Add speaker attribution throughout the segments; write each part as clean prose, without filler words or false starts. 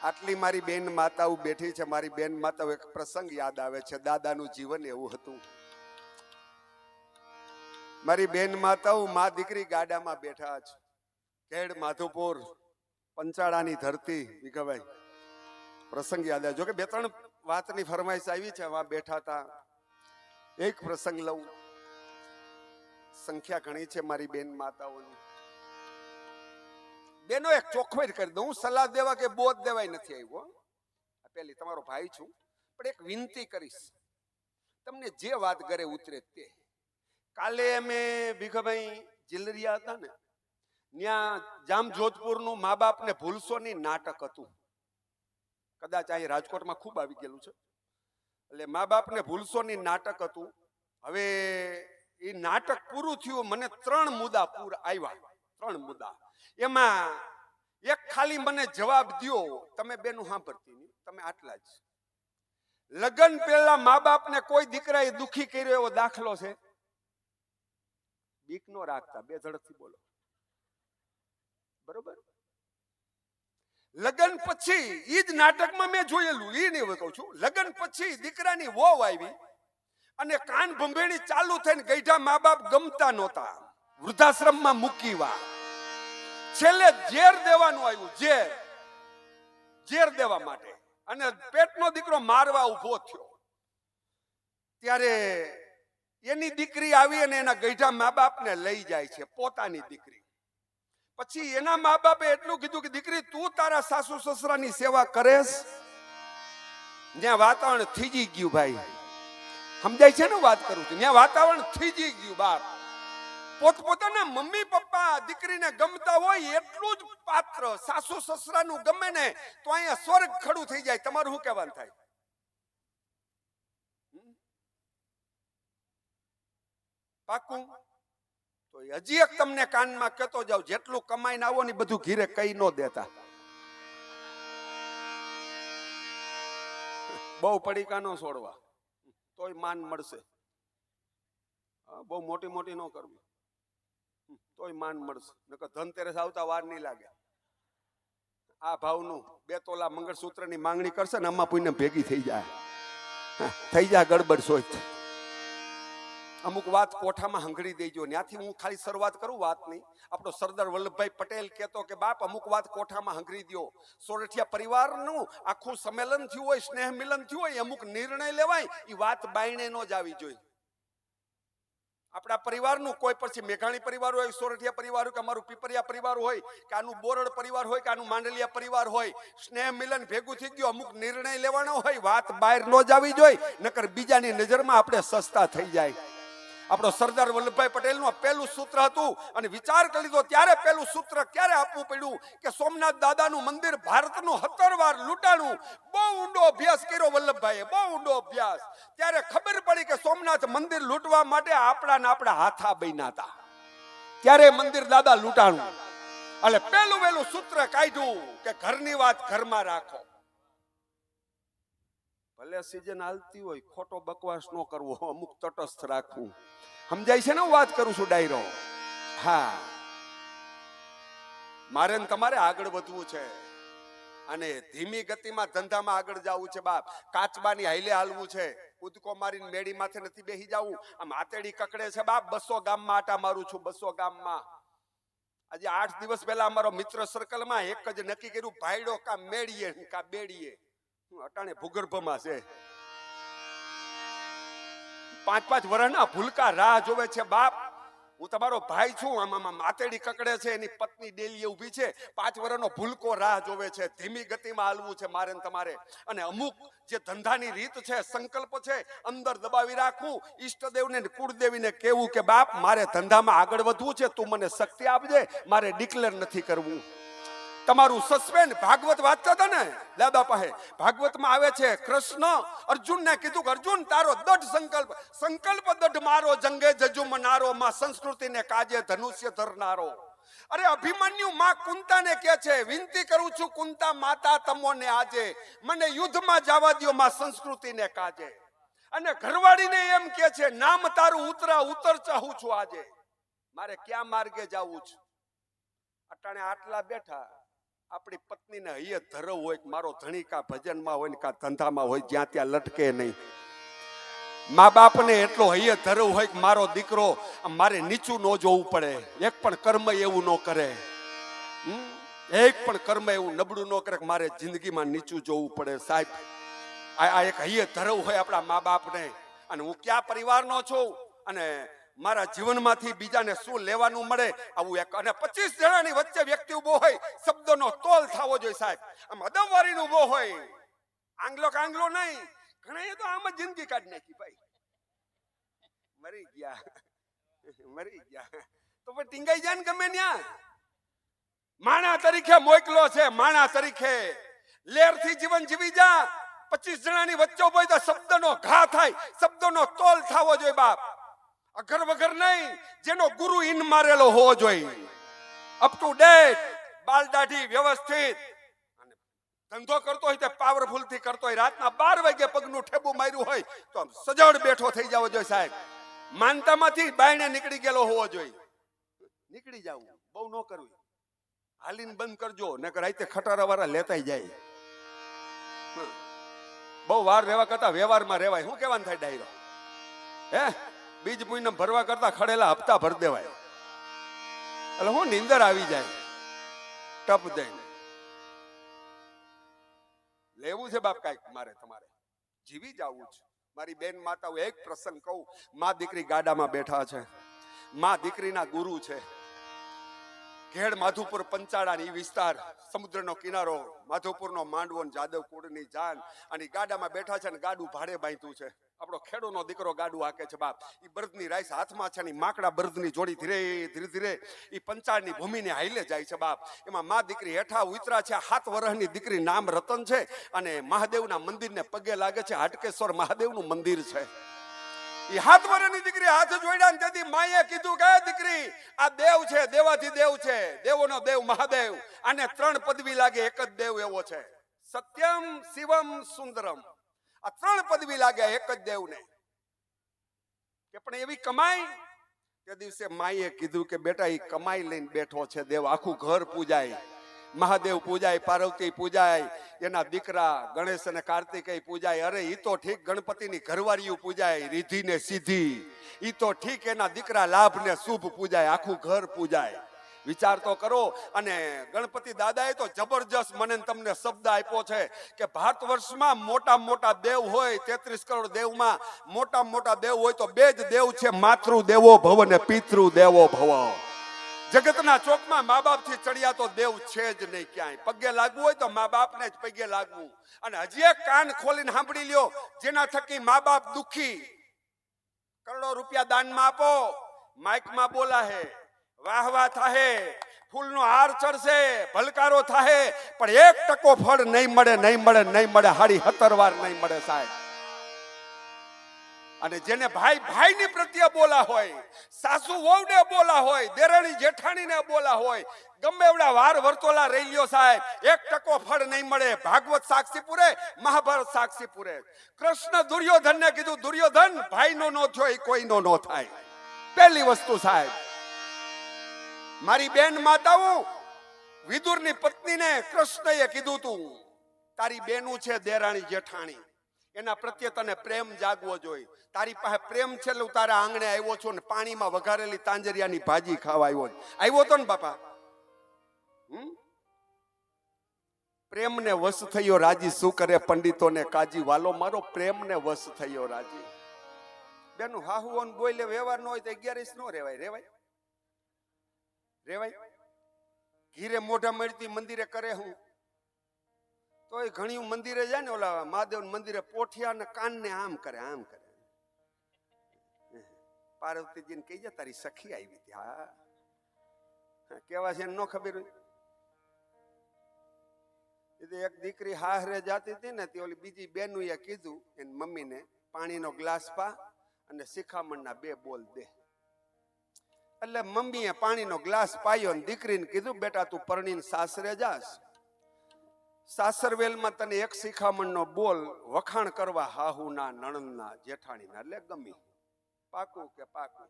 Speaker 1: આટલી મારી બેન માતાઓ બેઠી છે. મારી બેન માતાઓ એક પ્રસંગ યાદ આવે છે. દાદાનું જીવન એવું હતું. મારી બેન માતાઓ મા દીકરી ગાડામાં બેઠા છે. કેડ માધુપુર પંચાળાની ધરતી વિઘભાઈ પ્રસંગ યાદ આવે. જો કે બે ત્રણ વાતની ફરમાઈશ આવી છે. વા બેઠા હતા. એક પ્રસંગ લઉં. સંખ્યા ઘણી છે મારી બેન માતાઓની. બેનો એક ચોખવટ કરી દઉં. સલાહ દેવા કે બોધ દેવાય નથી આવ્યો. પેલી તમારો ભાઈ છું, પણ એક વિનંતી કરીશ. તમને જે વાત કરે ઉતરે તે. કાલે અમે ભીખાભાઈ જિલરિયા હતા ને, ત્યાં જામ જોધપુરનું મા બાપને ભૂલશો ની નાટક હતું. કદાચ અહીં રાજકોટમાં ખૂબ આવી ગયેલું છે. એટલે મા બાપને ભૂલશો ની નાટક હતું. હવે એ નાટક પૂરું થયું. મને 3 મુદ્દા આવ્યા. 3 મુદ્દા. એમાં એક ખાલી મને જવાબ દ્યો. તમે બેનું સાંભળતી નહીં, તમે આટલા જ. લગ્ન પહેલા મા બાપને કોઈ દીકરાએ દુખી કર્યો એવો દાખલો છે? બીક નો રાખતા, બે ઝડપથી બોલો. બરોબર. લગ્ન પછી ઈ જ નાટકમાં મેં જોયેલું, ઈ નહીં કહું છું. લગ્ન પછી દીકરાની વહુ આવી અને કાન ભંભેણી ચાલુ થઈને ગઈઢા મા બાપ ગમતા નહોતા, વૃદ્ધાશ્રમમાં મૂકીવા. છેલ્લે ઝેર દેવાનું આવ્યું. ઝેર દેવા માટે. અને પેટનો દીકરો મારવા ઉભો થયો. ત્યારે એની દીકરી આવી અને એના ગઈઢા મા બાપને લઈ જાય છે, પોતાની દીકરી. પછી એના મા બાપે એટલું કીધું કે દીકરી તું તારા સાસુ સસરાની સેવા કરેશ? જ્યાં વાતાવરણ થીજી ગયું ભાઈ, સમજાય છે ને વાત કરું છું? ત્યાં વાતાવરણ થીજી ગયું. બાપ પોતપોતાના મમ્મી પપ્પા દીકરીને ગમતા હોય એટલું જ પાત્ર સાસુ સસરાનું ગમે ને તો અહીંયા સ્વર્ગ ખડું થઈ જાય. તમારું શું કહેવાનું થાય? પાકું? તો હજી એક તમને કાનમાં કહેતો જાવ, જેટલું કમાઈને આવો ને બધું ઘીરે કઈ ન દેતા. બહુ પડીકા ન છોડવા, તોય માન મળશે. બહુ મોટી મોટી ન કરવી, તોય માન મળશે. નકર ધનતેરસ આવતા વાર નહીં લાગે. આ ભાવનું 2 તોલા મંગળસૂત્રની માંગણી કરશે ને આમાં પુણ્ય ભેગી થઈ જાય. થઈ જાય ગડબડ સોચ. અમુક વાત કોઠામાં હંગડી દેજો. ત્યાંથી હું ખાલી શરૂઆત કરું વાતની. આપણો સરદાર વલ્લભભાઈ પટેલ કહેતો કે બાપ અમુક વાત કોઠામાં હંગરી દો. સોરઠિયા પરિવારનું આખું સંમેલન થયું હોય, સ્નેહ મિલન થયું હોય, અમુક નિર્ણય લેવાય, એ વાત બાયણે નો જ આવી જોઈએ. આપણા પરિવારનું કોઈ પછી મેઘાણી પરિવાર હોય, સોરઠિયા પરિવાર હોય, કે અમારું પીપરિયા પરિવાર હોય, કે આનું બોરડ પરિવાર હોય, કે આનું માંડલિયા પરિવાર હોય, સ્નેહ મિલન ભેગું થઈ ગયું, અમુક નિર્ણય લેવાનો હોય, વાત બહાર નો જ આવી જોઈએ. નકર બીજાની નજરમાં આપણે સસ્તા થઈ જાય. આપણો સરદાર વલ્લભભાઈ પટેલનું પહેલું સૂત્ર હતું. અને વિચાર કરી લીધો ત્યારે પહેલું સૂત્ર ક્યારે આપવું પડ્યું કે સોમનાથ દાદાનું મંદિર ભારતનું 17 વાર લૂંટાણું. બહુ ઊંડો અભ્યાસ કર્યો વલ્લભભાઈએ, બહુ ઊંડો અભ્યાસ. ત્યારે ખબર પડી કે સોમનાથ મંદિર લૂંટવા માટે આપણા હાથા બન્યા હતા. ત્યારે મંદિર દાદા લૂંટાણું. એટલે પહેલું વહેલું સૂત્ર કાઢ્યું કે ઘરની વાત ઘરમાં રાખો. ભલે સીઝન હાલતી હોય, ખોટો બકવાસ ન કરવો, અમુક તટસ્થ રાખવું. સમજાય છે ને હું વાત કરું છું ડાયરો? હા, મારે ને તમારે આગળ વધવું છે અને ધીમી ગતિમાં ધંધામાં આગળ જવું છે. બાપ કાચબાની હાઈલે હાલવું છે. કૂદકો મારીને મેડી માથે નથી બેસી જવું. આમ આતેડી કકડે છે બાપ. 200 ગામમાં આટા મારું છું, 200 ગામમાં. આજે 8 દિવસ પહેલા અમારો મિત્ર સર્કલમાં એક જ નક્કી કર્યું, ભાઈડો કા મેડીએ કા બેડીએ. અટાણે ભૂગર્ભમાં છે. 5-5 વર્ષના ભૂલકા રાહ જોવે છે બાપ. હું તમારો ભાઈ છું. આમાં માતેડી કકડે છે, એની પત્ની ડેલીએ ઊભી છે. 5 વર્ષનો ભૂલકો રાહ જોવે છે. ધીમી ગતિમાં હાલવું છે મારે ને તમારે. અને અમુક જે ધંધાની રીત છે, સંકલ્પ છે, અંદર દબાવી રાખવું. ઈષ્ટદેવને કુળદેવીને કહેવું કે બાપ મારે ધંધામાં આગળ વધવું છે, તું મને શક્તિ આપજે, મારે ડિક્લેર નથી કરવું. તમારું સસ્પેન્ડ ભાગવત વાંચતા હતા ને દાદા પાસે, ભાગવતમાં આવે છે કૃષ્ણ અર્જુનને કીધું કે અર્જુન તારો દઢ સંકલ્પ દઢ મારો, જંગે જજુમનારો, માં સંસ્કૃતિને કાજે ધનુષ્ય ધરનારો. અરે અભિમન્યુ માં કુંતાને કહે છે, વિનંતી કરું છું કુંતા માતા તમોને આજે, મને યુદ્ધમાં જવા દ્યો માં સંસ્કૃતિને કાજે. અને ઘરવાળીને એમ કહે છે, નામ તારું ઉતર ચાહું છું આજે, મારે ક્યાં માર્ગે જવું છે. અટાણે આટલા બેઠા આપણી પત્નીને હૈયે ધરવ હોય કે મારો ધણી કા ભજનમાં હોય ને કા ધંધામાં હોય, જ્યાં ત્યાં લટકે નહીં. મા બાપને એટલો હૈયે ધરવ હોય કે મારો દીકરો મારે નીચું ન જોવું પડે, એક પણ કર્મ એવું ન કરે, એક પણ કર્મ એવું નબળું ન કરે કે મારે જિંદગીમાં નીચું જોવું પડે. સાહેબ, આ એક હૈયે ધરવ હોય આપણા મા બાપને. અને હું કયા પરિવારનો છું અને મારા જીવનમાંથી બીજાને શું લેવાનું મળે, આવું એક. અને 25 જણાની વચ્ચે વ્યક્તિ ઉભો હોય, શબ્દોનો તોલ થવો જોઈએ સાહેબ. આમ અદમવારીનો ઉભો હોય, આંગલો કાંગલો નહીં. ઘણા તો આમ જ જિંદગી કાઢી નાખી ભાઈ, મરી ગયા તો પણ ટીંગાઈ જાય ને ગમે ત્યાં. માણા તરીકે મોકલો છે, માણા તરીકે લેરથી જીવન જીવી જા. 25 જણાની વચ્ચે ઉભો હોય તો શબ્દનો ઘા થાય, શબ્દોનો તોલ થવો જોઈએ બાપ. અઘર વગર નહીં, જેનો ગુરુ ઇન મારેલો હોવો જોઈએ, અપ ટુ ડેટ, બાલ દાઢી વ્યવસ્થિત. અને ધંધો કરતો હોય તો પાવરફુલ થી કરતો હોય. રાતના 12 વાગે પગનું ઠેબુ માર્યું હોય તો સજડ બેઠો થઈ જવો જોઈએ સાહેબ. માનતામાંથી બાયણે નીકળી ગયેલો હોવો જોઈએ. નીકળી જવું, બહુ ન કરવું. હાલીને બંધ કરજો, નકર રાતે ખટારા વાળા લેતા જાય. બહુ વાર રહેવા કરતા વ્યવહારમાં રહેવાય. શું કહેવાનું થાય ડાયરો? હે, બીજ પુણ્ય ભરવા કરતા ખડેલા હપ્તા ભર દેવાય. એટલે હું નીંદર આવી જાય ટપ દઈને. લેવું છે બાપ કાંઈક, મારે તમારે જીવી જવું છે. મારી બેન માતાઓ એક પ્રસંગ કહું. માં દીકરી ગાડામાં બેઠા છે, માં દીકરીના ગુરુ છે. ઘેડ માધુપુર પંચાળા વિસ્તાર, સમુદ્રનો કિનારો, માધુપુરનો માંડવો, જાદવ કુળની જાન. અને ગાડામાં બેઠા છે ને ગાડું ભાડે બાંધ્યું છે. આપણો ખેડૂનો દીકરો ગાડું હાકે છે બાપ. ઈ બળદની રાઈસ હાથમાં છે ને માકડા બળદની જોડી ધીરે ધીરે ઈ પંચાળની ભૂમિને હાઈલે જાય છે બાપ. એમાં માં દીકરી હેઠા ઉતરા છે. 7 વર્ષની દીકરી, નામ રતન છે. અને મહાદેવના મંદિરને પગે લાગે છે. હાટકેશ્વર મહાદેવનું મંદિર છે. એ 7 વર્ષની દીકરી હાથ જોડ્યા ને તેથી માએ કીધું કે દીકરી, આ દેવ છે, દેવાથી દેવ છે, દેવોનો દેવ મહાદેવ. આને 3 પદવી લાગે, એક જ દેવ એવો છે. સત્યમ, શિવમ, સુંદરમ. આ 3 પદવી લાગે એક જ દેવને. કે પણ એવી કમાઈ. તે દિવસે માએ કીધું કે બેટા, એ કમાઈ લઈને બેઠો છે દેવ. આખું ઘર પૂજાય, મહાદેવ પૂજાય, પાર્વતી પૂજાય, એના દીકરા ગણેશ અને કાર્તિકેય પૂજાય. અરે ઈ તો ઠીક, ગણપતિની ઘરવાળીઓ પૂજાય, રીધી ને સીધી. ઈ તો ઠીક, એના દીકરા લાભ ને શુભ પૂજાય, આખું ઘર પૂજાય. વિચાર તો કરો. અને ગણપતિ દાદાએ તો જબરજસ્ત મને તમને શબ્દ આપ્યો છે કે ભારત વર્ષમાં મોટા દેવ હોય, 33 કરોડ દેવમાં મોટા દેવ હોય તો 2 જ દેવ છે, માતૃ દેવો ભવ ને પિતૃ દેવો ભવ. જગતના ચોકમાં મા બાપ થી ચડિયા તો દેવ છે જ નહીં ક્યાંય. પગે લાગવું હોય તો મા બાપને જ પગે લાગવું. અને હજી એક કાન ખોલીને સાંભળી લ્યો, જેના થકી મા બાપ દુખી. કરોડો રૂપિયા દાનમાં આપો, માઇકમાં બોલાહે, વાહ વાહ થાહે, ફૂલનો હાર ચડશે, ભલકારો થાહે, પણ 1% ફળ નહીં મળે. 17 વાર નહીં મળે સાહેબ. અને જેને ભાઈની પ્રત્યે બોલા હોય, સાસુ વહુને બોલા હોય, દેરાણી જેઠાણીને બોલા હોય, ગમે એવડા વાર વર્તોલા રહી લ્યો સાહેબ, 1% ફળ નહીં મળે. ભાગવત સાક્ષી પૂરે, મહાભારત સાક્ષી પૂરે. કૃષ્ણ દુર્યોધનને કીધું, દુર્યોધન ભાઈનો નો થયો એ કોઈનો નો થાય. પહેલી વસ્તુ સાહેબ. મારી બેન માતાઓ, વિદુરની પત્નીને કૃષ્ણએ કીધું, તું તારી બેનું છે દેરાણી જેઠાણી, એના પ્રત્યે તને પ્રેમ જાગવો જોઈએ. તારી પાસે પ્રેમ છે એટલે તારા આંગણે આવ્યો છું ને પાણીમાં વઘારેલી તાંજરિયાની ભાજી ખાવા આવ્યો તો ને બાપા. પ્રેમને વશ થયો રાજી, શું કરે પંડિતોને કાજી. વાલો મારો પ્રેમને વશ થયો રાજી. બેનું હાહુઓન બોલે વ્યવહાર ન હોય તો 11 નો રેવાય. ઘીરે મોઢા મળતી મંદિરે કરે હું તો એ ઘણી મંદિરે જાય ને, ઓલા મહાદેવ મંદિરે પોઠિયા ને કાન ને આમ કરે. પાર્વતીજીને કહી જાય તારી સખી આવી હતી. હા, કેવા છે ન ખબર હોય. એક દીકરી હાહરે જાતી હતી ને, તે ઓલી બીજી બેનુએ કીધું એની મમ્મીને, પાણીનો ગ્લાસ પા અને શિખામણના 2 બોલ દે. એટલે મમ્મીએ પાણીનો ગ્લાસ પાયો ને દીકરીને કીધું, બેટા તું પરણીને સાસરે જાસ, સાસરવેલમાં તને 1 શિખામણનો બોલ વખાણ કરવા હાહુના, નણંદના, જેઠાણીના. એટલે ગમી. પાકું કે પાકું.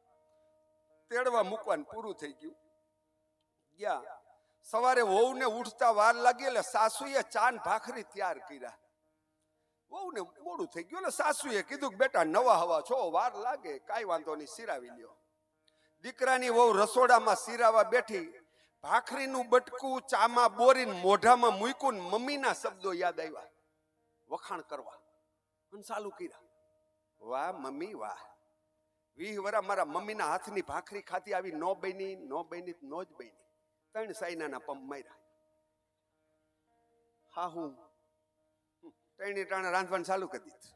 Speaker 1: તેડવા મૂકવાનું પૂરું થઈ ગયું. ગયા સવારે વહુને ઉઠતા વાર લાગી એટલે સાસુએ ચાન ભાખરી તૈયાર કર્યા. વહુને મોડું થઈ ગયું એટલે સાસુએ કીધું કે બેટા નવા હવા છો, વાર લાગે, કાંઈ વાંધો નહીં, સિરાવી લ્યો. દીકરાની વહુ રસોડામાં સિરાવા બેઠી, ભાખરીનું બટકું ચામાં બોરીને મોઢામાં મૂક્યું, મમ્મીના શબ્દો યાદ આવ્યા, વખાણ કરવા અને ચાલુ કર્યા. વાહ મમ્મી વાહ, 20 વર્ષ મારા મમ્મીના હાથની ભાખરી ખાતી આવી, નો બની, નો બની, નો જ બની. 3 સાઈનાના પંપ માર્યા. હા હું 3 ટાણા રાંધવાનું ચાલુ કરી દીધું.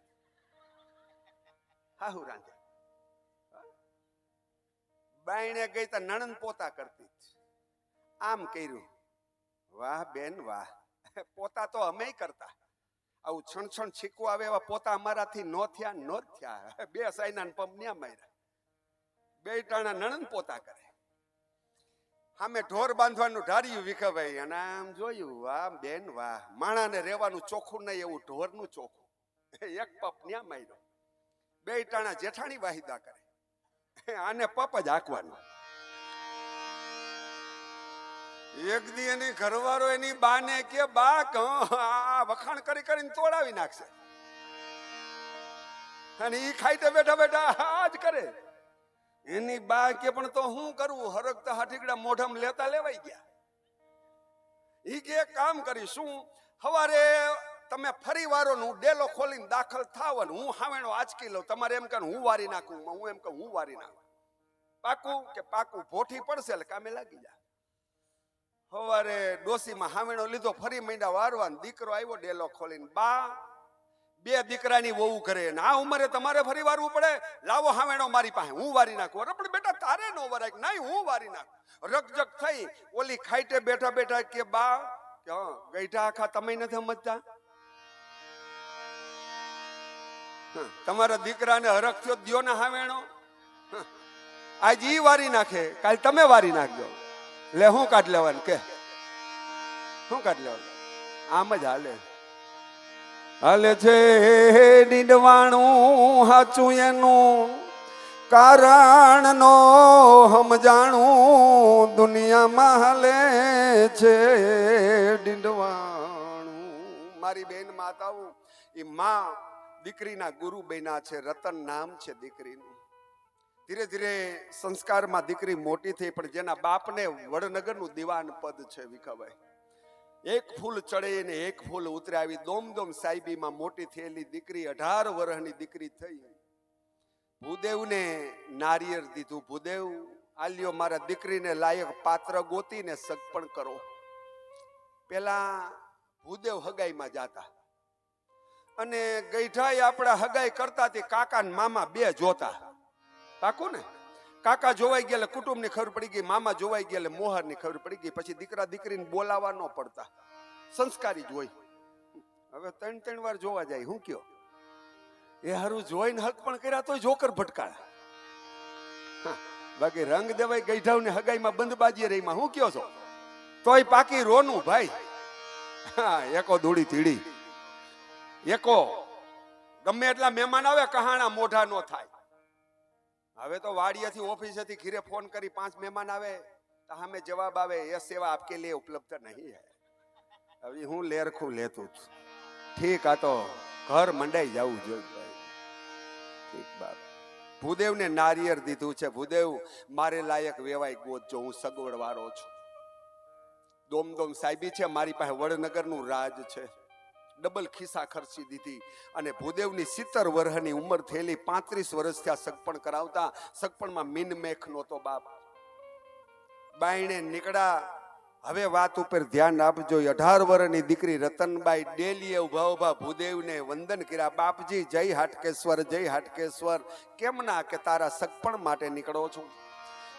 Speaker 1: હા હું રાંધે. બાયણે ગઈ તો નણંદ પોતા કરતી, આમ કર્યું. વાહ બેન વાહ, પોતા તો અમે કરતા. આવું છણ છીકવું આવે એવા પોતા અમારાથી નો થયા, નો જ થયા. 2 સાઈના પંપ ન્યા માર્યા. 2 ટાણા નણંદ પોતા કરે. સામે ઢોર બાંધવાનું ઢાર્યું વિખાભાઈ, અને આમ જોયું, વાહ બેન વાહ, માણાને રહેવાનું ચોખ્ખું નહીં એવું ઢોરનું ચોખ્ખું. 1 પપ ન્યા માર્યો. 2 ટાણા જેઠાણી વાહિદા કરે, આને પપ જ હાંકવાનું. એક દી એની ઘરવાળો એની બાને કે બા આ વખાણ કરી કરીને તોડાવી નાખશે, અને ઈ ખાઈતે બેઠા બેઠા આ જ કરે. એની બા કે પણ તો હું કરવું, હરકતા હાથીગડા મોઢામાં લેતા લેવાઈ ગયા. ઈ કે એક કામ કરી, શું હવારે તમે ફરી વારોનું ડેલો ખોલીને દાખલ થાવ અને હું હાવેણો આંચકી લઉં, તમારે એમ કહે હું વારી નાખું, હું એમ કહું હું વારી નાખું. પાકું કે પાકું, ભોઠી પડશે એટલે કામે લાગી જાય. સવારે ડોસીમાં હાવેણો લીધો, ફરી માંડ્યા વારવા. દીકરો આવ્યો ડેલો ખોલીને, બા 2 દીકરાની વહુ ઘરે, આ ઉંમરે તમારે ફરી વારવું પડે, લાવો હાવેણો મારી પાસે, હું વારી નાખું. અરે પણ બેટા તારે નો વરાય, નહીં હું વારી નાખું. રકજક થઈ ઓલી ખાઈટે બેઠા બેઠા કે બા કે ગઈઢા આખા તમે નથી સમજતા, તમારા દીકરાને હરખ થયો દ્યો ને હાવેણો, આજ ઈ વારી નાખે, કાલ તમે વારી નાખજો. લે હું કાઢ લેવાનું, કે શું કાઢ લેવાનું? આમ જ હાલે છે ડીંડવાણું, હાચું એનું કારણ નો સમજાણું, દુનિયામાં હાલે છે ડીંડવાણું. મારી બેન માતાઓ, એ માં દીકરીના ગુરુ બન્યા છે, રતન નામ છે દીકરીનું. ધીરે ધીરે સંસ્કારમાં દીકરી મોટી થઈ, પણ જેના બાપને વડનગરનું દિવાન પદ છે વિખાભાઈ, 1 ફૂલ ચડે ને 1 ફૂલ ઉતરે, આવી દોમદોમ સાહેબીમાં મોટી થયેલી દીકરી 18 વર્ષની દીકરી થઈ. ભૂદેવને નારિયેળ દીધું, ભૂદેવ આલ્યો મારા દીકરીને લાયક પાત્ર ગોતીને સગપણ કરો. પેલા ભૂદેવ હગાઈમાં જાતા, અને ગઈઢાઈ આપણા હગાઈ કરતા તે કાકા ને મામા 2 જોતા. પાકું ને? કાકા જોવાઈ ગયા એટલે કુટુંબની ખબર પડી ગઈ, મામા જોવાઈ ગયા એટલે મોહરની ખબર પડી ગઈ. પછી દીકરા દીકરીને બોલાવા ન પડતા, સંસ્કારી જ હોય. હવે 3 વાર જોવા જાય, હું કયો એ હારું જોઈને હક પણ કર્યા તો જોકર ભટકાળા. બાકી રંગ દેવાય ગઈઢાવને હગાઈમાં બંધબાજી રહીમાં, હું કયો છો તોય પાકી રોનું ભાઈ. એકો દોડી તીડી, એકો ગમે એટલા મહેમાન આવે કહાણા મોઢા નો થાય. હવે તો વાડિયાથી ઓફિસેથી ઘીરે ફોન કરી 5 મહેમાન આવે તો હમે જવાબ આવે, એ સેવા આપકે લીએ ઉપલબ્ધ નહીં હૈ. હવે હું લેરખું લેતું છું, ઠીક, આ તો ઘર મંડાઈ જવું જોઈએ ભાઈ. ઠીક બાપ. ભૂદેવને નારિયેળ દીધું છે, ભૂદેવ મારે લાયક વેવાય ગોતજો, હું સગવડ વાળો છું. દોમદોમ સાહેબી છે, મારી પાસે વડનગરનું રાજ છે. ડબલ ખિસ્સા ખર્ચી દીધી, અને ભૂદેવની 70 વર્ષની ઉંમર થયેલી, 35 વર્ષ થયા સગપણ કરાવતા. સગપણમાં મીન મેખ નહોતો બાપ. બાયણે નીકળ્યા. હવે વાત ઉપર ધ્યાન આપજો. 18 વર્ષની દીકરી રતનબાઈ ડેલીએ ઉભા ઉભા ભૂદેવને વંદન કર્યા. બાપજી જય હાટકેશ્વર, જય હાટકેશ્વર. કેમ ના કે તારા સગપણ માટે નીકળો છું.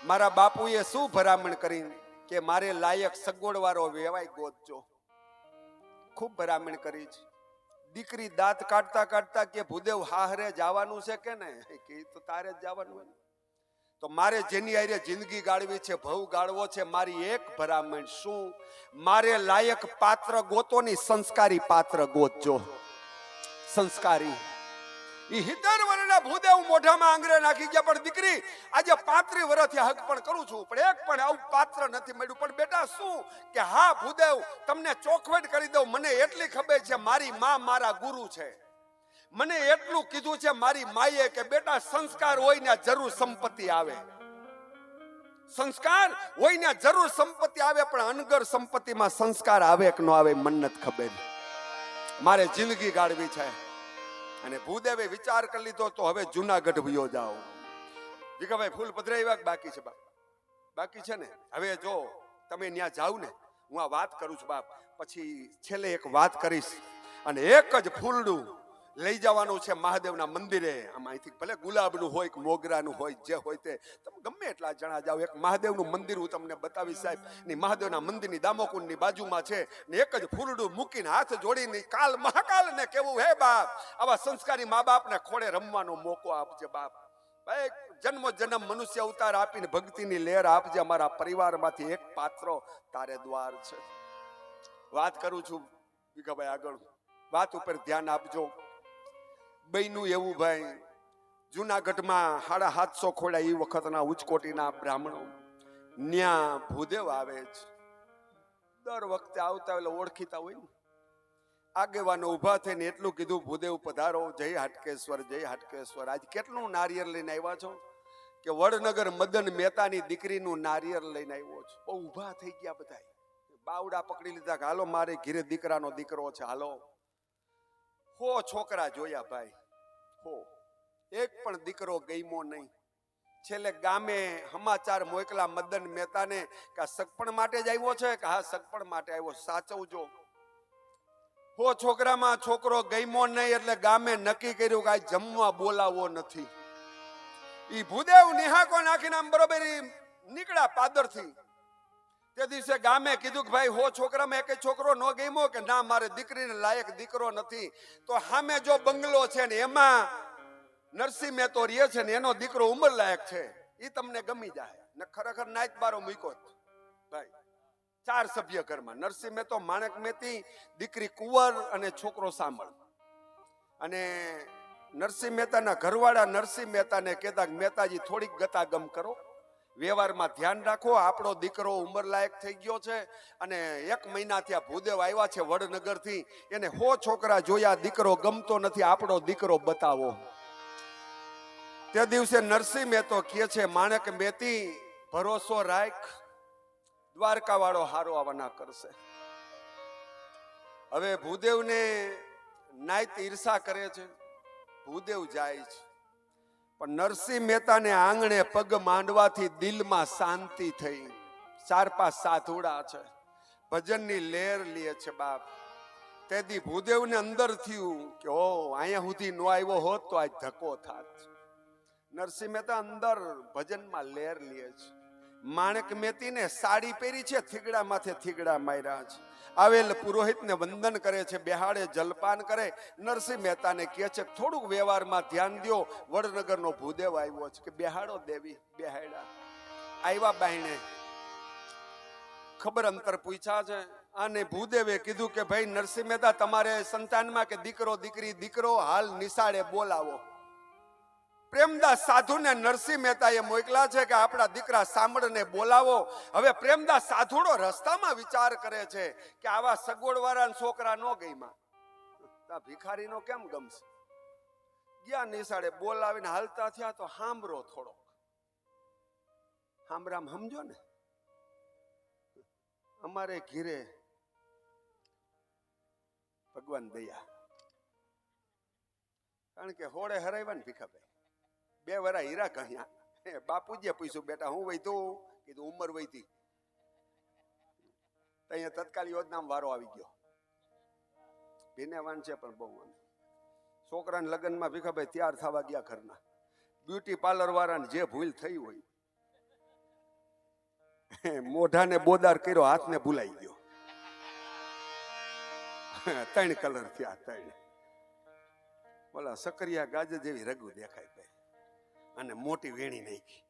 Speaker 1: મારા બાપુએ શું ભરામણ કરી કે મારે લાયક સગવડ વાળો વેવાય ગોતજો. ખૂબ ભરામણ કરી છે. દીકરી દાંત કાઢતા કાઢતા કે ભૂદેવ હાહરે જવાનું છે કે ને, કે તો તારે જ જવાનું હોય. તો મારે જેની આરે જિંદગી ગાળવી છે, ભવ ગાળવો છે, મારી એક ભરામણ, શું મારે લાયક પાત્ર ગોતોની સંસ્કારી પાત્ર ગોતજો. સંસ્કારી ઈ 70 વર્ષના ભૂદેવ મોઢામાં આંગળે નાખી ગયા, પણ દીકરી આજે 35 વર્ષથી હક પણ કરું છું, પણ એક પણ આવું પાત્ર નથી મળ્યું. પણ બેટા શું કે હા ભૂદેવ, તમને ચોખવટ કરી દઉં, મને એટલી ખબર છે મારી માં મારા ગુરુ છે. મને એટલું કીધું છે મારી માએ કે બેટા સંસ્કાર હોય ને જરૂર સંપત્તિ આવે. સંસ્કાર હોય ને જરૂર સંપત્તિ આવે, પણ અનગર સંપત્તિમાં સંસ્કાર આવે કે ન આવે મન નથી ખબર. મારે જિંદગી ગાળવી છે. અને ભૂદેવે વિચાર કરી લીધો તો હવે જુનાગઢ વયો જાઓ. ભીખાભાઈ ફૂલ પધરાવ્યા બાકી છે બાપ? બાકી છે ને? હવે જો તમે ત્યાં જાવ ને, હું આ વાત કરું છું બાપ, પછી છેલ્લે એક વાત કરીશ. અને એક જ ફૂલડું લઈ જવાનું છે મહાદેવના મંદિરે. આમાં અહીંથી ભલે ગુલાબનું હોય કે મોગરાનું હોય, જે હોય તે તમે ગમે એટલા જણા જાઓ. એક મહાદેવનું મંદિર હું તમને બતાવીશ સાહેબ. ની મહાદેવના મંદિરની દામોકુંડની બાજુમાં છે ને એક જ ફૂલડું મૂકીને હાથ જોડીને કાલ મહાકાલને કેવું, હે બાપ આવા સંસ્કારી મા બાપને ખોળે રમવાનો મોકો આપજે બાપ. ભાઈ જન્મ જન્મ મનુષ્ય અવતાર આપીને ભક્તિની લહેર આપજે. અમારા પરિવારમાંથી એક પાત્રો તારે દ્વાર છે. વાત કરું છું ભીખાભાઈ, આગળ વાત ઉપર ધ્યાન આપજો. બન્યું એવું ભાઈ, જુનાગઢમાં 750 ખોડા એ વખતના ઉચ્ચકોટીના બ્રાહ્મણો, ન્યા ભૂદેવ આવે છે. દર વખતે આવતા એટલે ઓળખીતા હોય ને, આગેવાનો ઉભા થઈને એટલું કીધું, ભૂદેવ પધારો, જય હાટકેશ્વર, જય હાટકેશ્વર. આજ કેટલું નારિયેર લઈને આવ્યા છો? કે વડનગર મદન મહેતાની દીકરીનું નારિયેર લઈને આવ્યો છું. બહુ ઉભા થઈ ગયા બધા, બાવડા પકડી લીધા કે હાલો મારે ઘીરે દીકરાનો દીકરો છે, હાલો. હો છોકરા જોયા ભાઈ, હો એક પણ દીકરો ગયમો નહીં. છેલ્લે ગામે સમાચાર મોકલા મદન મહેતાને કે સગપણ માટે જ આવ્યો છે કે હા સગપણ માટે આવ્યો, સાચવજો. હો છોકરામાં છોકરો ગયમો નહીં એટલે ગામે નક્કી કર્યું કે આ જમવા બોલાવો નથી. ઈ ભૂદેવ નિહાકો નાખીને આમ બરોબર નીકળ્યા પાદરથી. તે દિવસે ગામે કીધું કે ભાઈ હો છોકરામાં એક છોકરો ન ગયમો કે ના, મારે દીકરીને લાયક દીકરો નથી. તો સામે જો બંગલો છે ને એમાં નરસિંહ મહેતો રહે છે ને એનો દીકરો ઉંમર લાયક છે, એ તમને ગમી જાય ને. ખરેખર નાઈટ બારો મૂક્યો ભાઈ. 4 સભ્ય ઘરમાં, નરસિંહ મહેતો, માણેક મહેતી, દીકરી કુંવર અને છોકરો સાંભળ. અને નરસિંહ મહેતાના ઘરવાળા નરસિંહ મહેતાને કહેતા મહેતાજી થોડીક ગતાગમ કરો, વ્યવહારમાં ધ્યાન રાખો, આપણો દીકરો ઉંમર લાયક થઈ ગયો છે. અને 1 મહિના ત્યાં ભૂદેવ આવ્યા છે વડનગરથી, એને 100 છોકરા જોયા, દીકરો ગમતો નથી, આપણો દીકરો બતાવો. તે દિવસે નરસિંહ મહેતો કહે છે, માણેક મહેતી ભરોસો રાખ, દ્વારકા વાળો હારો આવવાના કરશે. હવે ભૂદેવને નાઈત ઈર્ષા કરે છે, ભૂદેવ જાય છે. પણ નરસિંહ મહેતાને આંગણે પગ માંડવાથી દિલમાં શાંતિ થઈ. 4-5 સાધુડા છે, ભજનની લહેર લે છે બાપ. તેથી ભૂદેવને અંદર થયું કે ઓ અહીંયા સુધી નો આવ્યો હોત તો આજ ધક્કો થાત. નરસિંહ મહેતા અંદર ભજનમાં લહેર લે છે. માણેક મહેતીને સાડી પહેરી છે, થીગડા માથે થીગડા માર્યા છે. આવેલ પુરોહિતને વંદન કરે છે, બેહાડે જલપાન કરે. નરસિંહ મહેતાને કહે છે થોડુંક વ્યવહારમાં ધ્યાન દો, વડનગરનો ભૂદેવ આવ્યો છે કે બેહાડો. દેવી બેહાડ્યા. આવ્યા બાયણે ખબર અંતર પૂછ્યા છે. અને ભૂદેવે કીધું કે ભાઈ નરસિંહ મહેતા, તમારે સંતાનમાં કે દીકરો દીકરી? દીકરો હાલ નિશાળે બોલાવો. પ્રેમદાસ સાધુને નરસિંહ મહેતાએ મોકલા છે કે આપણા દીકરા સાંભળને બોલાવો. હવે પ્રેમદાસ સાધુડો રસ્તામાં વિચાર કરે છે કે આવા સગવડવાળા છોકરા નો ગઈમાં, ભિખારીનો કેમ ગમશે? ગયા નિશાળે બોલાવીને હાલતા થયા તો હાંભરો થોડો, હાંભરામ સમજો ને. અમારે ઘીરે ભગવાન દયા, કારણ કે હોળે હરાવ્યા ને ભીખાભાઈ, 2 વરા હીરા કહ્યા. બાપુજીએ પૂછ્યું બેટા હું વૈધું? કીધું ઉંમર વૈધી. અહીંયા તત્કાલ યોજનામાં વારો આવી ગયો. ભીનેવાન છે પણ બહુ. છોકરાના લગ્નમાં ભીખાભાઈ તૈયાર થવા ગયા ઘરના, બ્યુટી પાર્લર વાળાને જે ભૂલ થઈ હોય, મોઢાને બોદાર કર્યો, હાથને ભૂલાઈ ગયો. 3 કલર થયા, 3. બોલા સકરિયા ગાજર જેવી રગુ દેખાય ભાઈ, અને મોટી વેણી નાખી,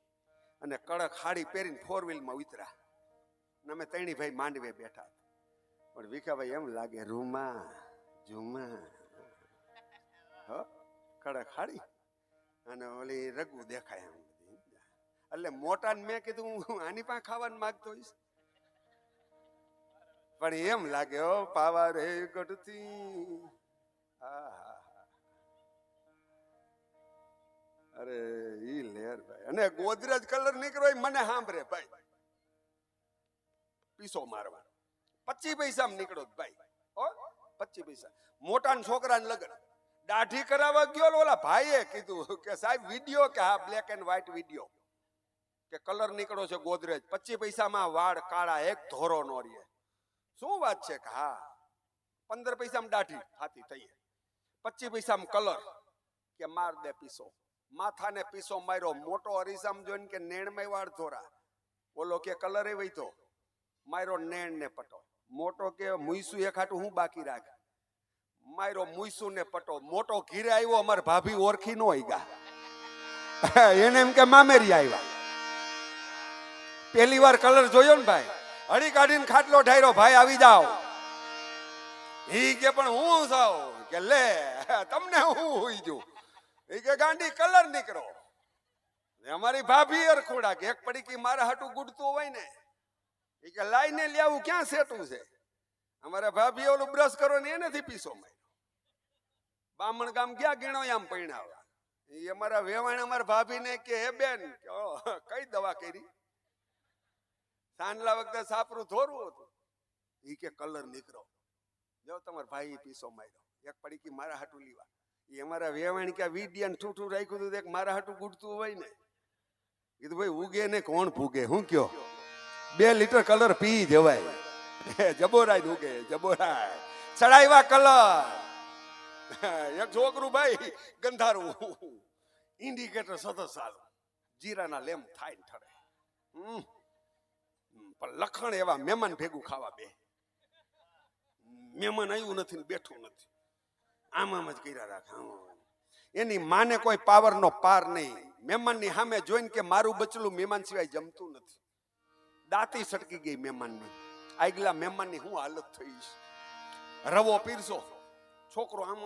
Speaker 1: અને કડક હાડી પહેરીને 4 વ્હીલમાં ઉતરા. અમે 3 ભાઈ માંડવે બેઠા. પણ ભીખાભાઈ એમ લાગે રૂમા ઝુમા. કડક હાડી અને ઓલી રગુ દેખાય એમ બધી. એટલે મોટા ને મેં કીધું હું આની પાસે ખાવાનું માંગતો હોઈશ, પણ એમ લાગે ઓ પાવા રે ગઢથી. અરે ઈ લેર ભાઈ. અને ગોદરેજ કલર નીકળ્યો મને સાંભળે ભાઈ, પીસો મારવા 25 પૈસા નીકળો ભાઈ, 25 પૈસા. મોટા છોકરા ને લગન દાઢી કરાવવા ગયો, ઓલા ભાઈએ કીધું કે સાહેબ વિડીયો, કે હા બ્લેક એન્ડ વ્હાઈટ વિડીયો, કે કલર નીકળો છે ગોદરેજ, 25 પૈસામાં વાળ કાળા, એક ધોરો નો રહે. શું વાત છે? કે હા 15 પૈસામાં દાઢી હાથી થઈ, 25 પૈસામાં કલર, કે માર દે પીસો. માથાને પીસો માર્યો, મોટો અરીસામ જોઈને કે નેણમાં વાળ ધોરા, બોલો કે કલર એ વૈતો માર્યો નેણ ને પટો. મોટો કે મુઈસું એક હાટું હું બાકી રાખ, માર્યો મુઈસું ને પટો. મોટો ઘીરે આવ્યો, અમાર ભાભી ઓળખી નો ગયા, એને એમ કે મામેરી આવ્યા. પહેલી વાર કલર જોયો ને ભાઈ, હળી કાઢીને ખાટલો ઢાર્યો, ભાઈ આવી જાઓ. ઈ કે પણ હું સાવ, કે લે તમને હું હોઈ જો. ઈ કે ગાંડી કલર નીકળો. અમારી ભાભી અરખોડા કે એક પડીકી મારા હાટું ગુડતું હોય ને, ઈ કે લાઈને લેવું ક્યાં સેટું છે. અમારા ભાભી ઓલું બ્રશ કરો ને એનેથી પીસો માર્યો. બામણ ગામ ગયા ગીણો આમ પૈણાવા. એ અમારા વેવાણ અમારા ભાભીને કે હે બેન કઈ દવા કરી, સાંજલા વખતે સાપરું ધોરવું હતું. ઈ કે કલર નીકળો. જો તમારા ભાઈ પીસો માર્યો, એક પડીકી મારા હાટું લીવા. એ અમારા વેવાણ કે વિડિયાને ઠૂઠું રાખ્યું હતું, એક મારા હાટું ગુડતું હોય ને. કીધું ભાઈ ઉગે ને કોણ ભૂગે, હું કયો 2 લીટર કલર પી જવાય. જબોરાય ઉગે, જબોરાય ચડાવ્યા કલર. એક છોકરું ભાઈ ગંધારું ઇન્ડિકેટર સતત ચાલુ, જીરાના લેમ થાય ને ઠરે. પણ લખણ એવા મહેમાન ભેગું ખાવા બે. મહેમાન આવ્યું નથી ને બેઠું નથી, આમ આમ જ કર્યા રાખે. એની માને કોઈ પાવર નો પાર નહીં. મહેમાનની સામે જોઈને કે મારું બચલું મહેમાન સિવાય જમતું નથી. દાંતી સટકી ગઈ મહેમાનની. આગલા મહેમાનની હું હાલત થઈ. રવો પીરસો, છોકરો આમ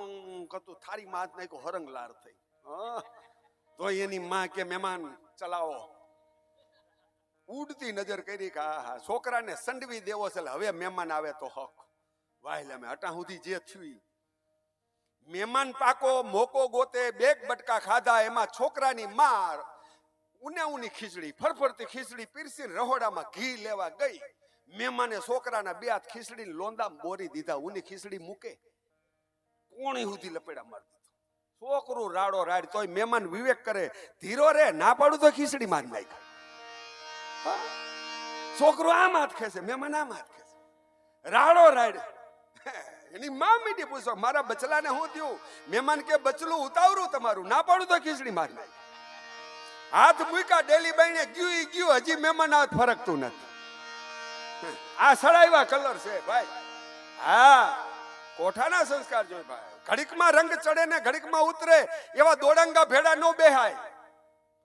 Speaker 1: કરતું થાળીમાં હાથ નાખ્યો, હરંગ લાર થઈ. તો એની માં કે મહેમાન ચલાવો. ઉડતી નજર કરી કે હા છોકરાને સંડવી દેવો છે, હવે મહેમાન આવે તો હક. વાહ અમે હટા સુધી જે થયું. મહેમાન પાકો મોકો ગોતે, 2 બટકા ખાધા. એમાં છોકરાની માર ઉની ખીચડી, ફરફરતી ખીચડી પીરસી રહોડામાં ઘી લેવા ગઈ. મહેમાને છોકરાના 2 હાથ ખીચડી લોંદામાં બોરી દીધા. ઉની ખીચડી મૂકે કોણી સુધી લપેડા મારી દીધો. છોકરું રાડો રાડ. તોય મહેમાન વિવેક કરે, ધીરો રે, ના પાડું તો ખીચડી મારી નાખ. છોકરો આમ હાથ ખેંચે, મહેમાન આમ હાથ ખેંચે, રાડો રાડ. એની માં મીઠી પૂછો મારા બચલાને હું થયું. મહેમાન કે બચલું ઉતાવરું તમારું, ના પાડું તો ખીચડી મારી નાખ. હાથ મૂક્યા, ડેલી બાઈને ગયું, હજી મહેમાન હાથ ફરકતું નથી. આ સડાવ્યા કલર છે ભાઈ. હા કોઠાના સંસ્કાર જોઈ ભાઈ. ઘડીકમાં રંગ ચડે ને ઘડીકમાં ઉતરે, એવા દોડંગા ભેડા નો બેહાય.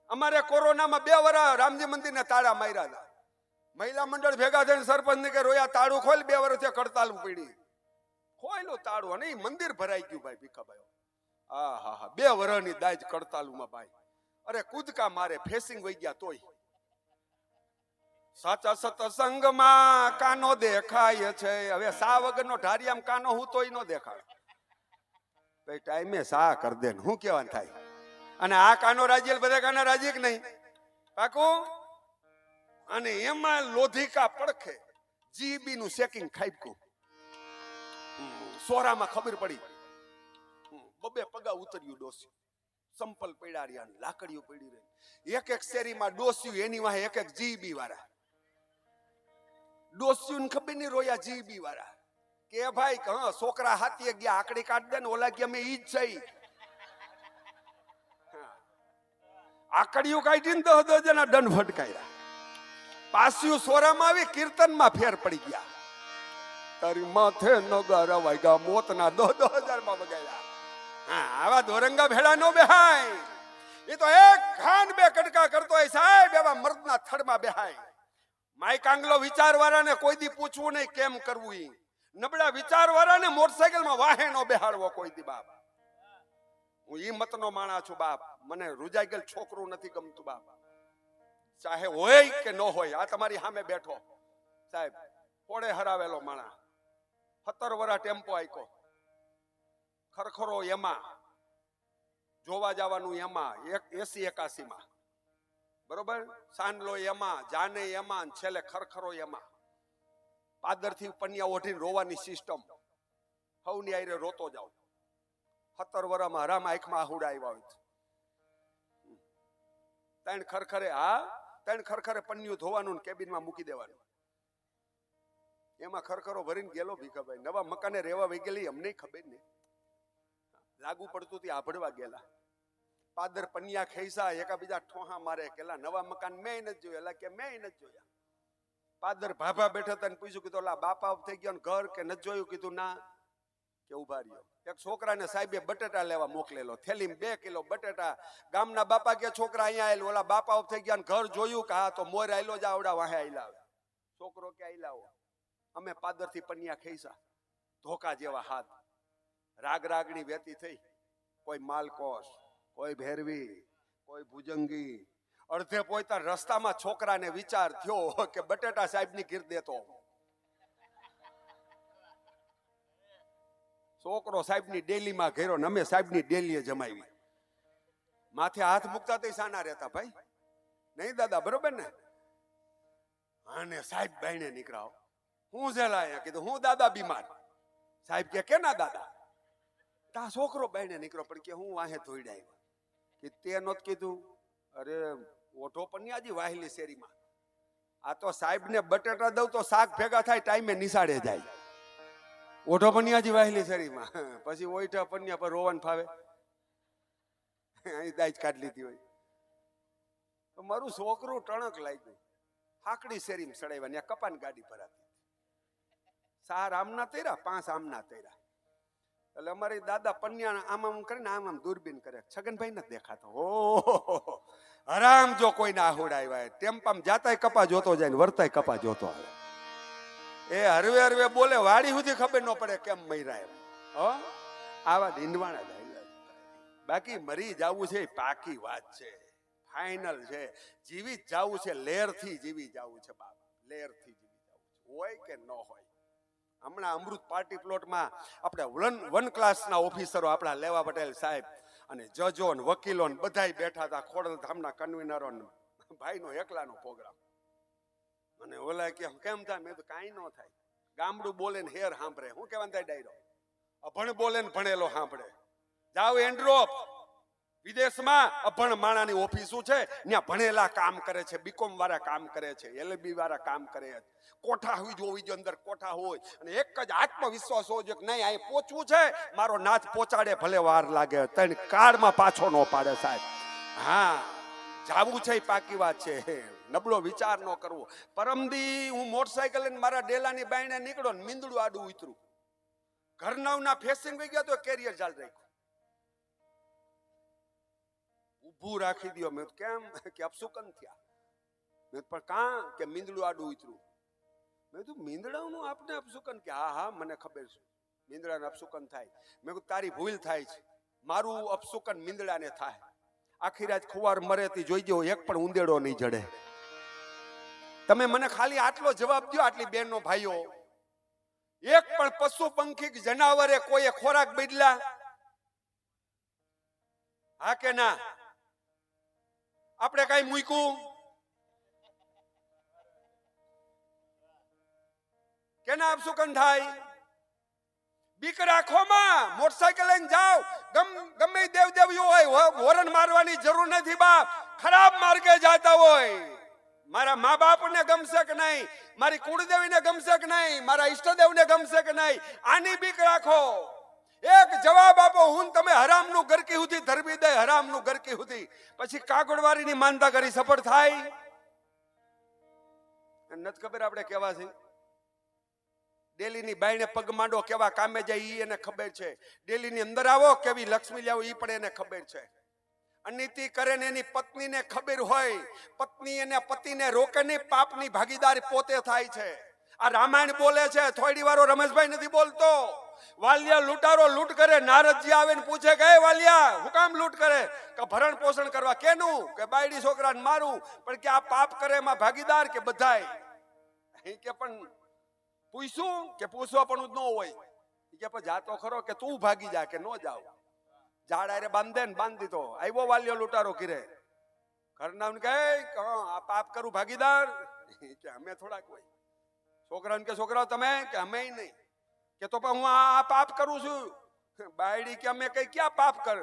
Speaker 1: અમારે કોરોનામાં 2 વર્ષ રામજી મંદિરને તાળા માર્યા હતા. મહિલા મંડળ ભેગા થઈને સરપંચ ને કે રોયા તાળું ખોલ, 2 વર્ષથી કડતાલ પડી. ખોયલું તાળું અને મંદિર ભરાઈ ગયું ભાઈ ભીખાભાઈ. હા 2 વર્ષની દાજ કડતાલુમાં ભાઈ. અરે કૂદકા મારે, ફેસિંગ વહી ગયા તોય. સાચા સત્સંગમાં કાનો દેખાય છે. હવે સા વગરનો ઢારિયામ કાનો હું તોય નો દેખાય. ભાઈ ટાઈમે સા કર દે ને હું કેવાનું થાય. અને આ કાનો રાજીલ બધા કાના રાજી કે નહીં પાકું. અને એમાં લોધિકા પડખે જીબી નું સેકિંગ ખાઈપકું. સોરામાં ખબર પડી, 2 પગા ઉતર્યું ડોસ્યું. સંપલ પડ્યા રહ્યા, લાકડીઓ પડી રહી. એક શેરીમાં ડોસ્યું, એની વાહે એક જીબી વાળા. ડોસ્યું ખબર નહીં રોયા જીબી વાળા કે ભાઈ છોકરા હાથીએ ગયા, આકડી કાઢ દે ને. ઓલા કે અમે ઈ જ છે. આકડીઓ કાઢીને 10 જણા દંડ ફટકાયા. પાસ્યું સોરામાં આવી, કીર્તનમાં ફેર પડી ગયા. તારી માથે નગારા વાગ્યા, મોતના 10,000 માં વગાડ્યા. આવા દોરંગા ભેળા નો બેહાય. એ તો એક ખાન 2 કટકા કરતો હોય સાહેબ, એવા મર્દના થડમાં બેહાય. માય કાંગલો વિચાર વાળાને કોઈ દી પૂછવું નહીં કેમ કરવું. ઈ નબળા વિચાર વાળાને મોટરસાયકલમાં વાહે નો બેહાડવો કોઈ દી બાપ. હું ઈ મતનો માણા છું બાપ. મને રૂજાઈ ગયેલ છોકરું નથી ગમતું બાપ, ચાહે હોય કે ન હોય. આ તમારી સામે બેઠો સાહેબ, પોળે હરાવેલો માણા, 17 વર્ષ ટેમ્પો આયકો, ખરખરો એમાં, જોવા જવાનું એમાં, 80-81 માં, બરોબર, સાંડલો એમાં, જાને એમાં, છેલ્લે ખરખરો એમાં, પાદરથી પન્યા ઓઢીને રોવાની સિસ્ટમ, હવની આયરે રોતો જાવ. 17 વર્ષમાં હરામ આંખમાં આહુડા આવ્યા હોય. ત્રણ ખરખરે પન્યું ધોવાનું, કેબિનમાં મૂકી દેવાનું. એમાં ખરખરો ભરીને ગયેલો ભીખાભાઈ. નવા મકાને રહેવા વહી ગયેલી અમને ખબર નહીં, લાગુ પડતું થી આભડવા ગયેલા. પાદર પન્યા ખેસા, એકાબીજા ઠોહા મારે. કેલા નવા મકાન મેં નથી જોયા, કે મેં નથી જોયા. પાદર ભાભા બેઠા હતા ને પૂછ્યું, કીધું લા બાપા થઈ ગયો ને ઘર કે નથી જોયું? કીધું ના. કે ઉભા રહ્યો. એક છોકરાને સાહેબે બટેટા લેવા મોકલેલો, થેલીમાં 2 કિલો બટેટા. ગામના બાપા કે છોકરા અહીંયા આવેલો, ઓલા બાપા થઈ ગયા ઘર જોયું કે હા, તો મોર આયલો જ આવડા વાહે આયલા. છોકરો કે આયલાવો. અમે પાદરથી પન્યા ખેસા, ધોકા જેવા હાથ, રાગ રાગણી વેતી થઈ. કોઈ માલકોસ, કોઈ ભેરવી, કોઈ ભુજંગી. અડધે પોતા રસ્તામાં છોકરાને વિચાર થયો કે બટેટા સાહેબની ગીર દેતો. છોકરો સાહેબની ડેલીમાં ઘેરો ને અમે સાહેબની ડેલીએ જમાવી. માથે હાથ મૂકતા તો સાના રહેતા ભાઈ, નહીં દાદા, બરોબર ને? અને સાહેબ બાઈને નીકળાવ, હું જેલા? કીધું હું દાદા બીમાર. સાહેબ કે કેના દાદા? તા છોકરો બાઈને નીકળો, પણ કે હું વાહે ધોઈડા આવ્યો. કે તે નોત કીધું? અરે ઓઢો પન્યાજી વાહેલી શેરીમાં. આ તો સાહેબને બટેટા દઉં તો શાક ભેગા થાય, ટાઈમે નિશાળે જાય. ઓઢો પન્યાજી વાહેલી શેરીમાં, પછી ઓઈઠા પન્યા પર રોવાનું ફાવે. અહીં દાજ કાઢી લીધી હોય. તો મારું છોકરું ટણક લાગ્યું. હાકડી શેરીમાં સડાવ્યા, ત્યાં કપાન ગાડી ભરાતી. 4 આમના તૈરા, 5 આમના તૈરા. એટલે અમારી દાદા પન્યા આમ આમ કરીને આમ દૂરબીન કરે, છગનભાઈ નથી દેખાતો. ઓહો, હરામ જો કોઈને આહુડ આવ્યા. ટેમ્પામાં જાતાય કપા જોતો જાય ને વર્તાય કપા જોતો આવે. એ હરવે હરવે બોલે, વાડી સુધી ખબર ન પડે કેમ મર્યા એમ. આવા ઢીંડવાણા જાય. બાકી મરી જવું છે પાકી વાત છે, ફાઈનલ છે. જીવી જ જવું છે, લેરથી જીવી જવું છે બાપ, લેરથી જીવી જવું છે, હોય કે ન હોય. હમણાં અમૃત પાર્ટી પ્લોટમાં આપણે 1 ક્લાસના ઓફિસરો, આપણા લેવા પટેલ સાહેબ અને જજો ને વકીલો ને બધાય બેઠા હતા. ખોડલધામના કન્વીનરો ને ભાઈનો એકલાનો પ્રોગ્રામ. અને ઓલા કે કેમ થાય? મેં તો કાંઈ ન થાય. ગામડું બોલે ને હેર સાંભળે. હું કહેવાનું થાય ડાયરો? અભણ બોલે ને ભણેલો સાંભળે. જાઓ એન્ડ્રોપ, વિદેશમાં અભણ માણાની ઓફિસો છે, ત્યાં ભણેલા કામ કરે છે, બીકોમ વાળા કામ કરે છે, LLB વાળા કામ કરે છે. કોઠા હોવી જોઈએ, અંદર કોઠા હોય, અને એક જ આત્મવિશ્વાસ હોય કે નહીં અહીં પહોંચવું છે, મારો નાથ પહોંચાડે ભલે વાર લાગે, 3 કાળમાં પાછો ન પાડે સાહેબ. હા, જાવું છે પાકી વાત છે, નબળો વિચાર ન કરવો. પરમદી હું મોટરસાયકલ લઈને મારા ડેલાની બાયણે નીકળ્યો ને મીંદડું આડું ઉતરું. ઘરનાવના ફેસિંગ વહી ગયા તો કેરિયર ચાલ રાખ્યું. ઊભું રાખી દો. મેં કેમ? કે અપસુકન થયા. મેં પણ કાં? કે મીંદડું આડું ઉતરું. મેં કીધું મીંદડાનું આપને અપસુકન? કે હા હા મને ખબર છે, મીંદડાને અપસુકન થાય. મેં કીધું તારી ભૂલ થાય છે, મારું અપસુકન મીંદડાને થાય. આખી રાત ખુવાર મરેતી જોઈ ગયો, એક પણ ઉંદેડો નહીં જડે. તમે મને ખાલી આટલો જવાબ દો, આટલી બહેનો ભાઈઓ, એક પણ પશુ પંખી જનાવરે કોઈએ ખોરાક બદલા? હા કે ના? આપણે કઈ મૂક્યું કેના અપસુકન થાય? બીક રાખો માં. મોટરસાયકલ લઈને જાઓ, ગમે દેવદેવીઓ હોય, હોરન મારવાની જરૂર નથી બાપ. ખરાબ માર્ગે જતા હોય, મારા મા બાપને ગમશે કે નહીં, મારી કુળદેવીને ગમશે કે નહીં, મારા ઈષ્ટદેવને ગમશે કે નહીં, આની બીક રાખો. એક જવાબ આપો, હું તમે હરામનું ગરકી સુધી ધરબી દે, હરામનું ગરકી સુધી. પછી કાગળવારીની માનતા કરી સફળ થાય? નથી ખબર આપણે કેવા છે? ડેલીની બાયણે પગ માંડો કેવા કામે જાય ઈ એને ખબર છે. ડેલીની અંદર આવો કેવી લક્ષ્મી લાવો ઈ પણ એને ખબર છે. અનીતિ કરે ને એની પત્નીને ખબર હોય, પત્ની એને પતિને રોકે નહીં, પાપની ભાગીદારી પોતે થાય છે. આ રામાયણ બોલે છે, થોડી વારો રમેશભાઈ નથી બોલતો. વાલિયા લૂંટારો લૂંટ કરે, નારદજી આવે ને પૂછે કે એ વાલિયા હું કામ લૂંટ કરે? કે ભરણ પોષણ કરવા. કેનું? કે બાયડી છોકરાને મારું. પણ કે આ પાપ કરે એમાં ભાગીદાર કે બધાય? કે પણ પૂછ્યું કે પૂછવા પણ ન હોય કે પણ જાતો ખરો કે તું ભાગી જા કે નો જાવ. ઝાડ આરે બાંધે ને બાંધી દીધો. આવ્યો વાલિયો લૂંટારો ઘીરે. ઘરના કહે આ પાપ કરું ભાગીદાર કે અમે થોડાક હોય. છોકરાને કે છોકરાઓ તમે કે અમે નહીં. કે તો પણ હું આ પાપ કરું છું. બાયડી કે અમે કઈ ક્યાં પાપ કર?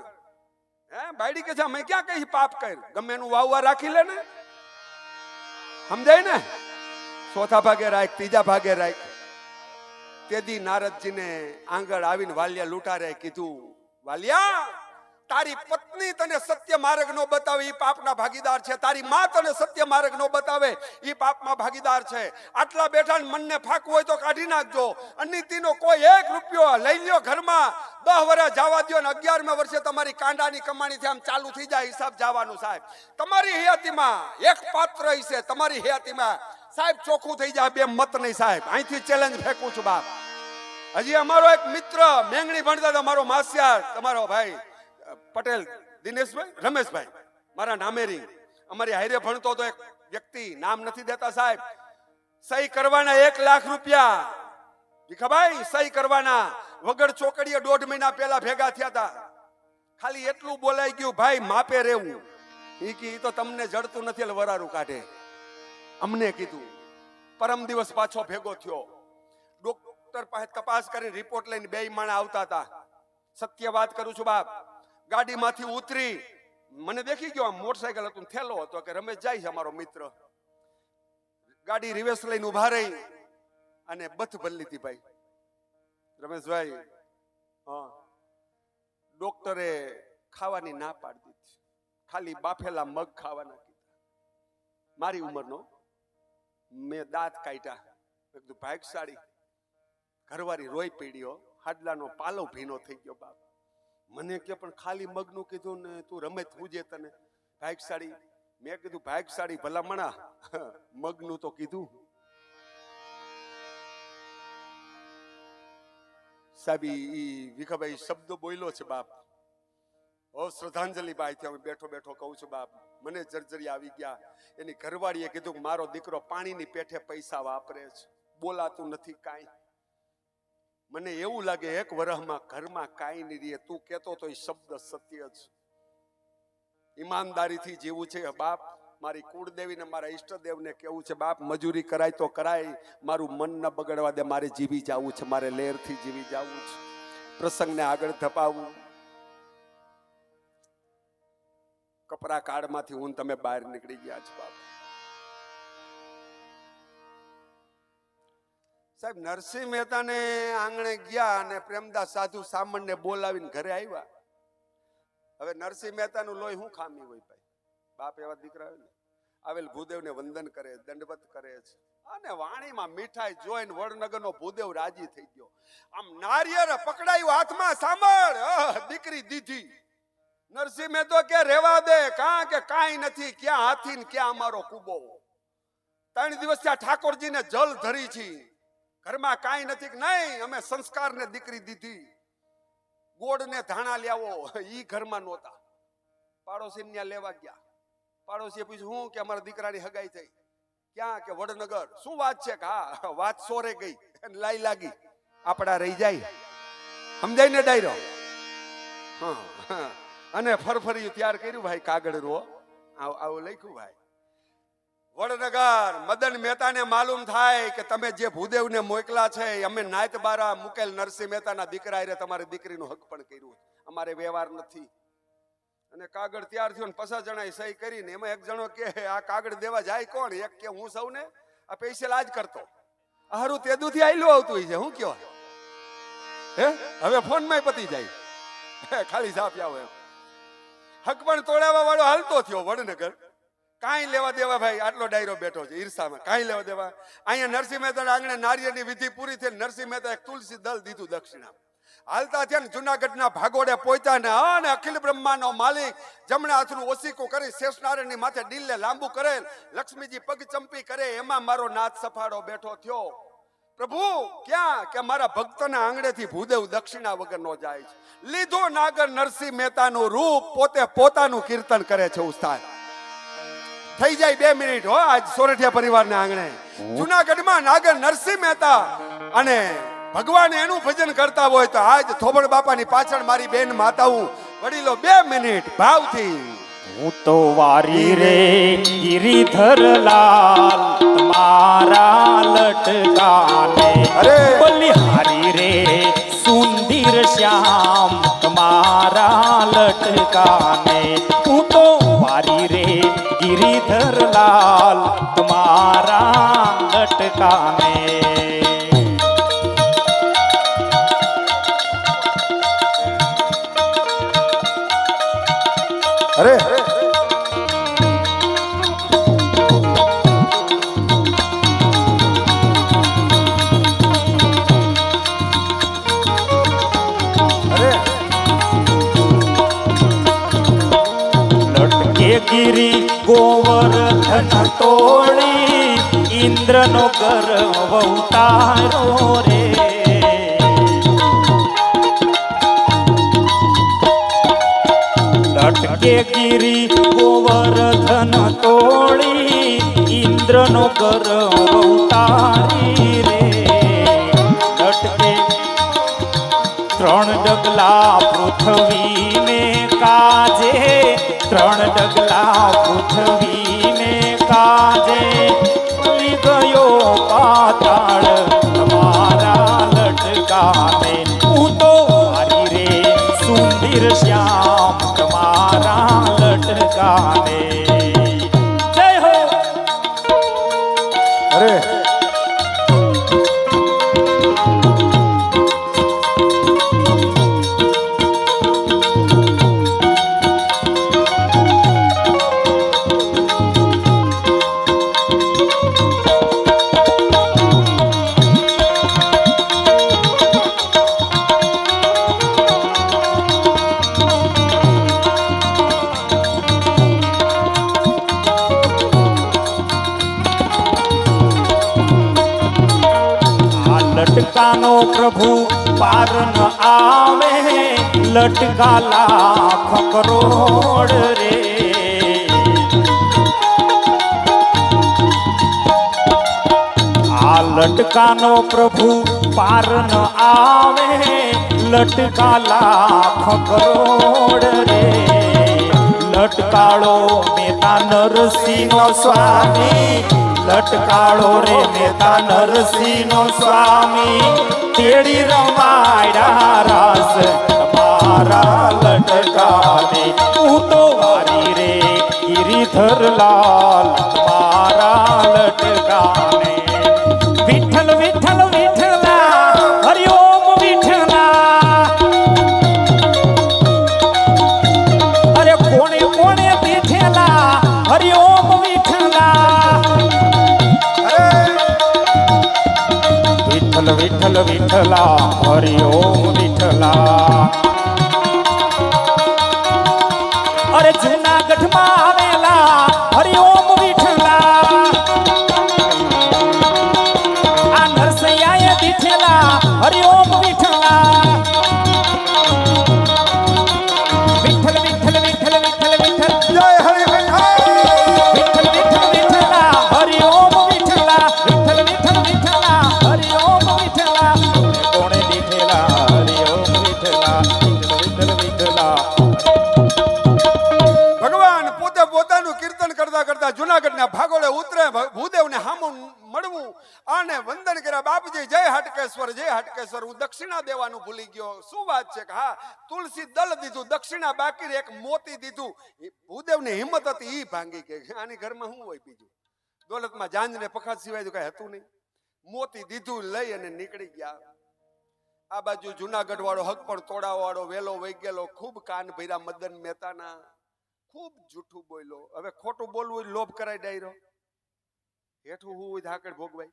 Speaker 1: બાયડી કે છે અમે ક્યાં કઈ પાપ કર? ગમે એનું વાવવા રાખી લે ને, સમજાય ને? ચોથા ભાગે રાખ, ત્રીજા ભાગે રાખ. તેદી નારદજીને આંગળ આવીને વાલિયા લૂંટારે કીધું, વાલિયા તારી પત્ની તને સત્ય માર્ગ નો બતાવે એ પાપના ભાગીદાર છે. તારી માં તને સત્ય માર્ગ નો બતાવે એ પાપમાં ભાગીદાર છે. આટલા બેઠા મનને ફાકવું હોય તો કાઢી નાખજો. અનિતિનો કોઈ 1 રૂપિયો લઈ લ્યો ઘરમાં. 10 વર્ષ જવા દો ને 11મા વર્ષે તમારી કાંડાની કમાણીથી આમ ચાલુ થઈ જાય હિસાબ જવાનું. સાહેબ તમારી હયાતીમાં એક પાત્ર હશે, તમારી હયાતીમાં સાહેબ ચોખ્ખું થઈ જાય. 2 મત નહીં સાહેબ. અહીંથી ચેલેન્જ ફેંકું છું બાપ. હજી અમારો એક મિત્ર મેંગણી ભણતા હતા, મારો માસિયાર, તમારો ભાઈ પટેલ દિનેશભાઈ, રમેશભાઈ, મારા નામેરી, અમારી હારે ભણતો તો એક વ્યક્તિ, નામ નથી દેતા સાહેબ, સહી કરવાના 1 લાખ રૂપિયા ભીખાભાઈ, સહી કરવાના વગર ચોકડીએ 1.5 મહિના પહેલા ભેગા થયા હતા. ખાલી એટલું બોલાઈ ગયું, ભાઈ માપે રહેવું. ઈ તો તમને જડતું નથી એટલે વરારું કાઢે. અમને કીધું. પરમ દિવસ પાછો ભેગો થયો. ડોક્ટર પાસે તપાસ કરીને રિપોર્ટ લઈને 2 માણા આવતા હતા. સત્ય વાત કરું છું બાપ. ગાડીમાંથી ઉતરી મને દેખી ગયો, મોટરસાયકલ હતું, થેલો હતો કે રમેશ જાય છે અમારો મિત્ર. ગાડી રિવર્સ લઈને ઉભા રહી અને બથ ભરી લીધી. ભાઈ રમેશભાઈ, હા, ડોક્ટરે ખાવાની ના પાડી દીધી. ખાલી બાફેલા મગ ખાવાના કીધા. મારી ઉંમરનો. મેં દાંત કાઢ્યા. એકદમ ભાગશાળી. ઘરવાળી રોઈ પીડ્યો. હાડલાનો પાલો ભીનો થઈ ગયો બાપ. મને કે પણ ખાલી મગનું કીધું ને તું રમેશ પૂજે તને ભાગશાળી. મેં કીધું ભાગશાળી ભલામણા, મગનું તો કીધું. સાહેબ ઈ વિખાભાઈ શબ્દો બોલ્યો છે બાપ. ઓ શ્રદ્ધાંજલિ બાઈ થી બેઠો બેઠો કહું છું બાપ, મને જર્જરી આવી ગયા. એની ઘરવાળીએ કીધું મારો દીકરો પાણીની પેઠે પૈસા વાપરે છે, બોલાતું નથી કાંઈ. મને એવું લાગે 1 વર્ષમાં ઘરમાં કાંઈ નહીં રહે. તું કેતો તો એ શબ્દ સત્ય જ. ઈમાનદારીથી જીવું છે બાપ. મારી કુળદેવીને મારા ઈષ્ટદેવને કેવું છે બાપ, મજૂરી કરાય તો કરાય, મારું મન ન બગડવા દે. મારે જીવી જવું છે, મારે લહેરથી જીવી જવું છે, પ્રસંગને આગળ ધપાવવું. કપરા કાળમાંથી હું તમે બહાર નીકળી ગયા છો બાપ. સાહેબ નરસિંહ મહેતાને આંગણે ગયા અને પ્રેમદાસ સાધુ સામણને બોલાવીને ઘરે આવ્યા. હવે નરસિંહ મહેતાનું લોહી શું ખામી હોય ભાઈ? બાપ એવા દીકરા હોય ને, આવેલ ભૂદેવને વંદન કરે, દંડવત કરે છે. અને વાણીમાં મીઠાઈ જોઈને વડનગરનો ભૂદેવ રાજી થઈ ગયો. આમ નારિયેળ પકડાયું હાથમાં, સાંભળ દીકરી દીધી. નરસિંહ મહેતો કે રેવા દે, કાં કે કાંઈ નથી, ક્યાં હાથી ને ક્યાં અમારો કુબો. 3 દિવસ ત્યાં ઠાકોરજીને જલ ધરી છે, ઘરમાં કાંઈ નથી. નહીં, અમે સંસ્કારને દીકરી દીધી. ગોળ ને ધાણા લેવો ઈ ઘરમાં નહોતા. પાડોશી ત્યાં લેવા ગયા. પાડોશીએ પૂછ્યું હું? કે અમારા દીકરાની હગાઈ થઈ. ક્યાં? કે વડનગર. શું વાત છે? હા વાત સોરે ગઈ લાઈ લાગી. આપડા રહી જાય, સમજાય ને ડાયરો? હા. અને ફરફરિયું તૈયાર કર્યું ભાઈ, કાગળ રો આવું લખ્યું ભાઈ. વડનગર મદન મહેતાને માલુમ થાય કે તમે જે ભૂદેવને મોકલા છે અમે નાયત બારા મુકેલ નરસિંહ મહેતાના દીકરા રે તમારી દીકરીનું હક પણ કર્યું, અમારે વ્યવહાર નથી. અને કાગળ તૈયાર થયો ને 50 જણાએ સહી કરીને એમાં એક જણો કે આ કાગળ દેવા જાય કોણ? એક કે હું સૌને આ પૈસા લાજ કરતો. હારું તેદુથી આયલું આવતું છે. હું કયો હે હવે ફોનમાં પતી જાય, ખાલી સાપ આવો એમ. હક પણ તોડાવવા વાળો હાલતો થયો વડનગર. કાંઈ લેવા દેવા ભાઈ, આટલો ડાયરો બેઠો છે ઈર્ષામાં, કાંઈ લેવા દેવા. અહીંયા નરસિંહ મહેતા આંગણે નારિયેળની વિધિ પૂરી થઈ. નરસિંહ મહેતા એક તુલસી દલ દીધું દક્ષિણા. હાલતા થયા ને જુનાગઢના ભાગોડે પહોંચ્યા ને અને અખિલ બ્રહ્માનો માલિક જમણે હાથનું ઓસીકું કરી શેષનારાયણની માથે ડીલને લાંબુ કરેલ, લક્ષ્મીજી પગ ચંપી કરે, એમાં મારો નાથ સફાળો બેઠો થયો. પ્રભુ ક્યાં કે મારા ભક્તના આંગણેથી ભૂદેવ દક્ષિણા વગર નો જાય છે. લીધો નાગર નરસિંહ મહેતાનું રૂપ, પોતે પોતાનું કીર્તન કરે છે. ઉસ્તાદ થઈ જાય 2 મિનિટ હો. આજ સોરઠિયા પરિવારના આંગણે જુનાગઢમાં નાગર નરસિંહ મહેતા અને ભગવાન એનું ભજન કરતા હોય તો આજ થોબડ બાપાની પાછળ મારી બેન માતાઓ વડીલો 2 મિનિટ ભાવથી.
Speaker 2: હું તો વારી રે ગિરિધર લાલ તમારા લટકાને,
Speaker 1: અરે
Speaker 2: બલિહારી રે સુંદર શ્યામ તમારા લટકાને. હું તો વારી રે ગિરિધર લાલ તમારા લટકાને.
Speaker 1: અરે
Speaker 2: લટકે ગિરી ગોવર્ધન તોડી, ઇન્દ્રનો ગર્વ ઉતારો રે. લટકે ગિરી ગોવર્ધન તોડી, ઇન્દ્રનો ગર્વ ઉતારી રે. લટકે 3 ડગલા પૃથ્વીને કાજે, 3 ડગલા પૃથ્વીને કાજે. ભૂલી ગયો પાતાળ તમારા લટકાને. હું તો વારી રે સુંદર શ્યામ તમારા લટકાને. જય હો.
Speaker 1: અરે
Speaker 2: લટકાનો પ્રભુ પાર ન આવે, લટકા લાખ કરોડ રે. આ લટકાનો પ્રભુ પાર ન આવે, લટકા લાખ કરોડ રે. લટકાળો મેતા નરસિંહનો સ્વામી, લટકાળો રે મેતા નરસિંહનો સ્વામી. તેડી રમાડ્યા રાસ તમારા લટકાને. હું તો વારી રે ગિરિધર લાલ તમારા લટકાને. વિઠ્ઠલ વિઠ્ઠલ વિઠ્ઠલા, હરિ ઓમ વિઠ્ઠલા. અરે કોણે કોણે બેઠેલા, હરિ ઓમ વિઠ્ઠલા. વિઠ્ઠલ વિઠ્ઠલ વિઠ્ઠલા, હરિ ઓમ વિઠ્ઠલા. અરે જૂનાગઢમાં આવેલા હરિ ઓમ વિઠ્ઠલા. આ નરસૈયાએ દીઠેલા હરિ ઓમ વિઠ્ઠલા. વિઠ્ઠલ વિઠ્ઠલ વિઠ્ઠલ વિઠ્ઠલ વિઠ્ઠલ,
Speaker 1: જય હરિ
Speaker 2: વિઠ્ઠલ વિઠ્ઠલ વિઠ્ઠલા, હરિ ઓમ વિઠ્ઠલા. વિઠ્ઠલ વિઠ્ઠલ વિઠ્ઠલા, હરિ ઓમ વિઠ્ઠલા. કોણે દીઠેલા હરિ ઓમ વિઠ્ઠલા. વિઠ્ઠલ વિઠ્ઠલ વિઠ્ઠલા.
Speaker 1: ભગવાન પોતે પોતાનું કીર્તન કરતા કરતા જુનાગઢના ભાગોળે ઉતરે. ભૂદેવને હામું મળવું અને વંદન કર્યા. બાપજી જય હાટકેશ્વર, જય હાટકેશ્વર. હું દક્ષિણા દેવાનું ભૂલી ગયો. શું વાત છે કે હા તુલસી દળ દીધું, દક્ષિણા બાકી એક મોતી દીધું. ભૂદેવની હિંમત હતી ઈ ભાંગી ગઈ. આની ઘરમાં શું હોય બીજું? દોલતમાં જાંજને પખાત સિવાય તો કઈ હતું નહીં. મોતી દીધું લઈ અને નીકળી ગયા. આ બાજુ જુનાગઢ વાળો હક પણ તોડાવા વાળો વેલો વહી ગયેલો. ખૂબ કાન ભર્યા મદન મહેતાના. ખૂબ જૂઠું બોલ્યો. હવે ખોટું બોલવું હોય લોભ કરાય ડાયરો. હેઠું હું હોય હાકડ ભોગવાય.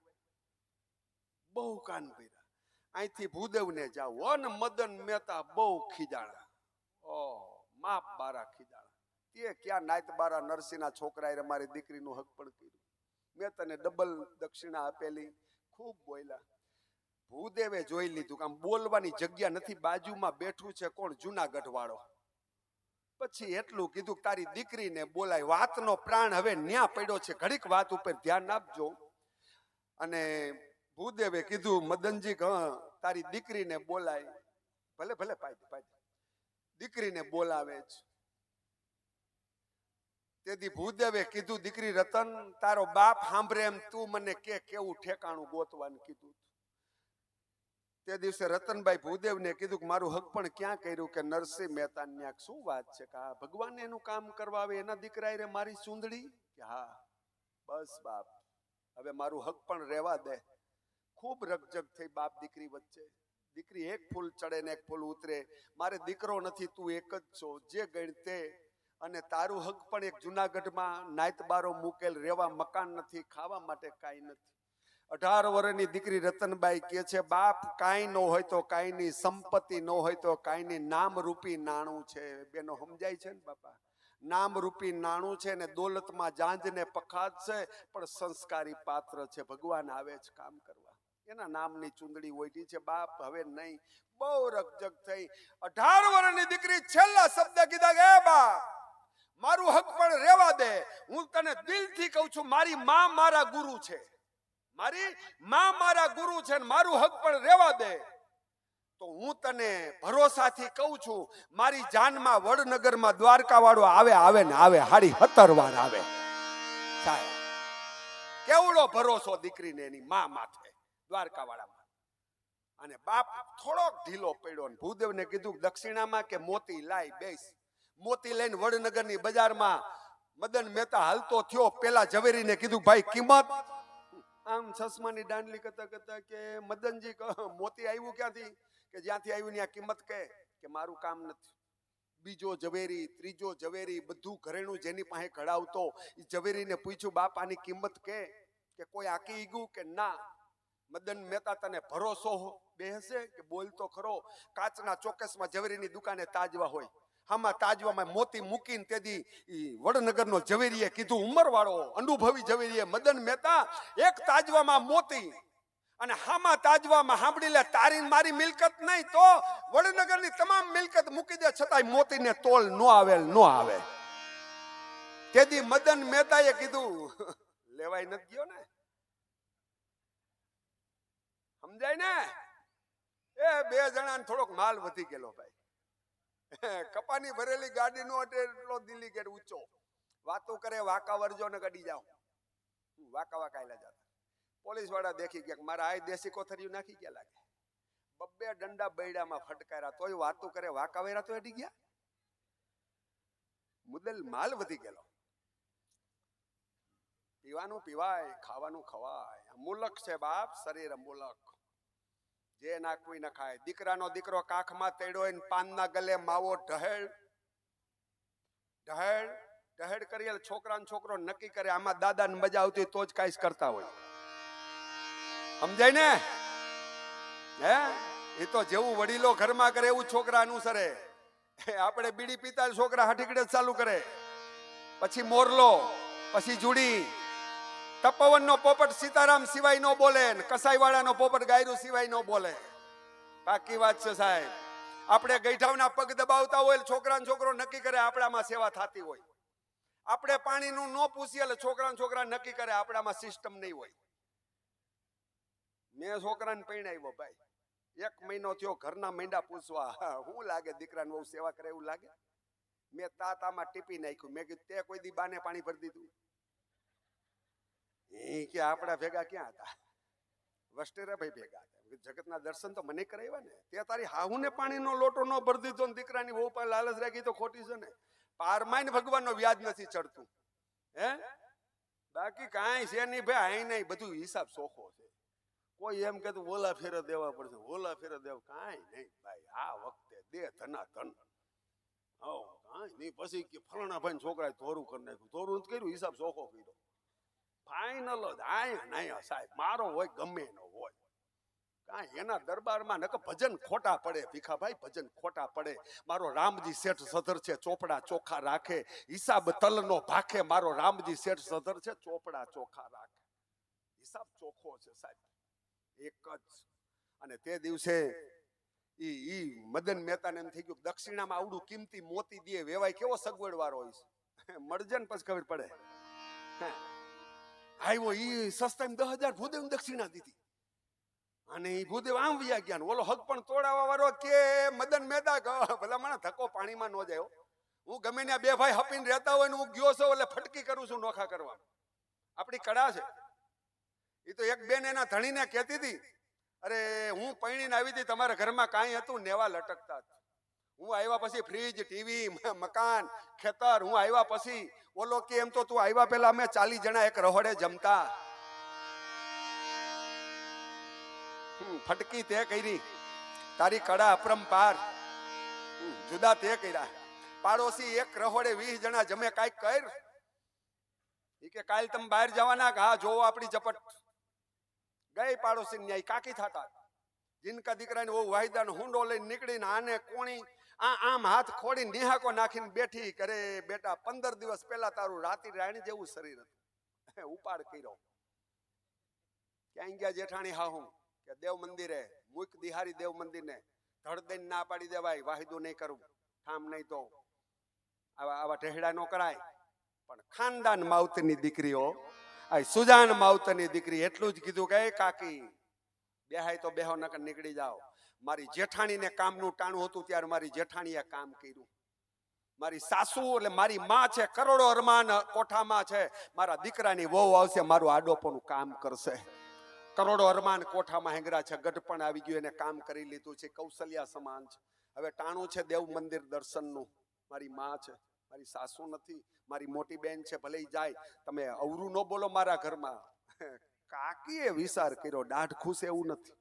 Speaker 1: બહુ કાન ભર્યા. અહીંથી ભૂદેવને જાવ અને મદન મહેતા બહુ ખીજાણા. માપ બારા ખીજાણા. તે ક્યાં નાયત બારા નરસિંહના છોકરાએ મારી દીકરીનું હક પણ કર્યું. મેં તને ડબલ દક્ષિણા આપેલી. ખૂબ બોલ્યા. ભૂદેવે જોઈ લીધું કે આમ બોલવાની જગ્યા નથી, બાજુમાં બેઠું છે કોણ? જુનાગઢ વાળો. પછી એટલું કીધું કે તારી દીકરીને બોલાય. વાતનો પ્રાણ હવે ન્યા પડ્યો છે, ઘડીક વાત ઉપર ધ્યાન આપજો. અને ભૂદેવે કીધું મદનજી તારી દીકરીને બોલાય. ભલે ભલે પાય દીકરીને બોલાવે છે. તેથી ભૂદેવે કીધું દીકરી રતન તારો બાપ સાંભળે એમ તું મને કે કેવું ઠેકાણું ગોતવાનું કીધું. તે દિવસે રતનભાઈ ભૂદેવને કીધું કે મારું હક પણ ક્યાં કર્યું કે નરસિંહ મહેતા ન્યા. શું વાત છે કે આ ભગવાન એનું કામ કરવા આવે એના દીકરા રે મારી ચૂંદડી કે હા બસ બાપ હવે મારું હક પણ રહેવા દે. ખૂબ રકજક થઈ બાપ દીકરી વચ્ચે. દીકરી એક ફૂલ ચડે ને એક ફૂલ ઉતરે. મારે દીકરો નથી, તું એક જ છો, જે ગણતે. અને તારું હક પણ એક જુનાગઢમાં નાયતબારો મૂકેલ, રેવા મકાન નથી, ખાવા માટે કાંઈ નથી. 18 વર્ષની દીકરી રતનબાઈ કે છે બાપ કાંઈ ન હોય તો કાંઈ નહીં, સંપત્તિ ન હોય તો કાંઈ નહીં, નામરૂપી નાણું છે. બેનો સમજાય છે ને બાપા? નામરૂપી નાણું છે ને દોલતમાં જાંજ ને પખાત છે, પણ સંસ્કારી પાત્ર છે. ભગવાન આવે છે કામ કરવા, એના નામની ચૂંદડી ઓઢી છે બાપ. હવે નહીં. બહુ રકજક થઈ. 18 વર્ષની દીકરી છેલ્લા શબ્દ કીધા કે બાપ મારું હક પણ રહેવા દે. હું તને દિલથી કહું છું મારી માં મારા ગુરુ છે, મારી માં મારા ગુરુ છે ને મારું હક પણ રહેવા દે. તો હું તને ભરોસાથી કહું છું મારી જાનમાં વડનગરમાં દ્વારકા વાળો આવે ને આવે, હાડી 17 વાર આવે. સાહેબ કેવડો ભરોસો દીકરીને એની માં માથે, દ્વારકા વાળામાં. અને બાપ થોડોક ઢીલો પડ્યો ને ભૂદેવને કીધું દક્ષિણામાં કે મોતી લાય બેસ. મોતી લઈને વડનગરની બજારમાં મદન મહેતા હાલતો થયો. પેલા ઝવેરીને કીધું ભાઈ કિંમત. આમ સસમાની દાંડલી કરતા કરતા કે મદનજી મોતી આવ્યું ક્યાંથી? કે જ્યાંથી આવ્યું ત્યાં કિંમત કે મારું કામ નથી. બીજો ઝવેરી, ત્રીજો ઝવેરી, બધું ઘરેણું જેની પાસે કઢાવતો એ ઝવેરીને પૂછ્યું બાપ આની કિંમત કે કોઈ આકી ઈગું કે ના. મદન મહેતા તને ભરોસો બેહશે કે બોલ તો ખરો. કાચના ચોકેસમાં ઝવેરીની દુકાને તાજવા હોય, આમાં તાજવામાં મોતી મૂકીને તેદી વડનગરનો ઝવેરીએ કીધું, ઉંમરવાળો અનુભવી ઝવેરીએ, મદન મહેતા એક તાજવામાં મોતી અને હામાં તાજવામાં સાંભળી લે, તારી મારી મિલકત નહીં તો વડનગરની તમામ મિલકત મૂકી દે, છતાંય મોતીને તોલ નો આવે. તેદી મદન મહેતાએ કીધું લેવાય નથી ગયો ને, સમજાય ને? એ બે જણાને થોડોક માલ વધી ગયેલો ભાઈ. કપાની ભરેલી ગાડી નો એટલો દિલ્હી ગેટ ઊંચો. વાતો કરે વાકા વરજો ને ગડી જાઓ. વાકા કાયલા જતા. પોલીસ વાળા દેખી ગયા મારા આ દેશી કોથરિયું નાખી ગયા લાગે. બબ્બે ડંડા બૈડામાં ફટકાર્યા તોય વાતો કરે વાકા વેરા તો અડી ગયા. મુદલ માલ વધી ગયેલો. પીવાનું પીવાય, ખાવાનું ખવાય. મુલક છે બાપ, શરીર મુલક. જે નાખવું ન ખાય. દીકરાનો દીકરો કાખમાં તેડ્યો ને પાનના ગલે માવો ઢહેડ કરી છોકરાનો છોકરો નક્કી કરે આમાં દાદાને મજા આવતી તો જ કાંઈ કરતા હોય. સમજાય ને? હે એ તો જેવું વડીલો ઘરમાં કરે એવું છોકરા અનુસરે. આપણે બીડી પીતા છોકરા હાટીકડે ચાલુ કરે, પછી મોરલો, પછી જુડી. તપવનનો પોપટ સીતારામ સિવાય નો બોલે ને કસાઈ વાળાનો પોપટ ગાયરું સિવાય નો બોલે. પાકી વાત છે સાહેબ. આપણે ગઈઠાવના પગ દબાવતા હોય છોકરાનો છોકરો નક્કી કરે આપણામાં સેવા થતી હોય. આપણે પાણીનું ન પૂછીએ એટલે છોકરાનો છોકરા નક્કી કરે આપણામાં સિસ્ટમ નહીં હોય. મેં છોકરાને પૈણાવ્યો ભાઈ, 1 મહિનો થયો, ઘરના મૈંડા પૂછવા શું લાગે દીકરાને બહુ સેવા કરે એવું લાગે? મેં તાતામાં ટીપી નાખ્યું. મેં કીધું તે કોઈ દી બાને પાણી ભરી દીધું? એ કે આપડા ભેગા ક્યાં હતા? વસ્ટેરા ભાઈ ભેગા હતા. જગતના દર્શન તો મને કરાવ્યા ને. તે તારી હાહુને પાણીનો લોટો ન ભરી દીધો ને દીકરાની બહુ પર લાલચ રાખી તો ખોટી છે ને. પારમાય ભગવાનનો વ્યાજ નથી ચડતું. હે બાકી કાંઈ છે નહીં ભાઈ. અહીં નહીં, બધું હિસાબ સોખો છે. કોઈ એમ કે ઓલા ફેર દેવા પડશે, ઓલા ફેર દેવા, કાંઈ નહીં ભાઈ. આ વખતે દે ધના ધન. કાંઈ નહીં. પછી કે ફલાણા ભાઈ છોકરાએ ધોરું કરી નાખ્યું. ધોરું નથી કર્યું, હિસાબ સોખો કર્યો. ફાઈનલ જ આયા નાયા સાહેબ. મારો હોય ગમે નો હોય, કાંઈ એના દરબારમાં નક ભજન ખોટા પડે. ભીખાભાઈ ભજન ખોટા પડે. મારો રામજી શેઠ સધર છે, ચોપડા ચોખા રાખે. હિસાબ તલનો ભાખે. મારો રામજી શેઠ સધર છે, ચોપડા ચોખા રાખે. હિસાબ ચોખ્ખો છે સાહેબ, એક જ. અને તે દિવસે ઈ મદન મહેતાને એમ થઈ ગયું કે દક્ષિણામાં આવડું કિંમતી મોતી દે વેવાય કેવો સગવડ વાળો હોય છે. મળજે ને પછી ખબર પડે. આવ્યો ઈ સસ્તામાં 10,000 ભૂદેવ દક્ષિણા દીધી અને ઈ ભૂદેવ આમ વ્યા ગયા ને ઓલો હક પણ તોડાવા વાળો કે મદન મહેતા ભલા મને ધક્કો પાણીમાં ન જાય. હું ગમે ત્યાં બે ભાઈ હપીને રહેતા હોય ને હું ગયો છું એટલે ફટકી કરું છું નોખા કરવા. આપણી કળા છે. એ તો એક બેન એના ધણીને કહેતી હતી, અરે હું પૈણીને આવી હતી તમારા ઘરમાં કાંઈ હતું નેવા લટકતા. હું આવ્યા પછી ફ્રીજ ટીવી મકાન ખેતર હું આવ્યા પછી ઓલો કે એમ તો તું આવ્યા પેલા અમે 40 જણા એક રહોડે જમતા. ફટકી તે કરી, તારી કળા અપરંપાર, જુદા તે કર્યા. પાડોશી એક રહોડે 20 જણા જમે, કાંઈક કર. ઈ કે કાલ તમે બહાર જવાના? હા જોવો આપણી ઝપટ. ગઈ પાડોશી ન્યાય કાકી થતા. જીનકા દીકરાને બહુ વાયદાનો હુંડો લઈને નીકળીને આને કોણી આમ હાથ ખોડીને નિહાકો નાખીને બેઠી કરે, બેટા 15 દિવસ પહેલા તારું રાતી રાણી જેવું શરીર હતું. ઉપાડ કર્યો. ક્યાં ગયા જેઠાણી? હા હું કે દેવ મંદિરે મુક દિહારી દેવ મંદિર ને ધડ દઈને ના પાડી દેવાય, વાહિદું નહીં કરું, ઠામ નહીં તો આવા ઢેહડા નો કરાય. પણ ખાનદાન માવતરની દીકરીઓ, આ સુજાન માવતરની દીકરી એટલું જ કીધું કે કાકી બેહાય તો બેહો નકર નીકળી જાઓ. મારી જેઠાણીને કામનું ટાણું હતું ત્યારે મારી જેઠાણીએ કામ કર્યું. મારી સાસુ એટલે મારી માં છે, કરોડો અરમાન કોઠામાં છે. મારા દીકરાની વહુ આવશે, મારું આડોપોનું કામ કરશે. કરોડો અરમાન કોઠામાં હેંગરા છે, ગઢપણ આવી ગયું, એને કામ કરી લીધું છે, કૌશલ્યા સમાન છે. હવે ટાણું છે દેવ મંદિર દર્શનનું. મારી માં છે, મારી સાસુ નથી, મારી મોટી બેન છે, ભલે જાય. તમે અવરું ન બોલો મારા ઘરમાં. કાકીએ વિચાર કર્યો, દાઢ ખુશ એવું નથી.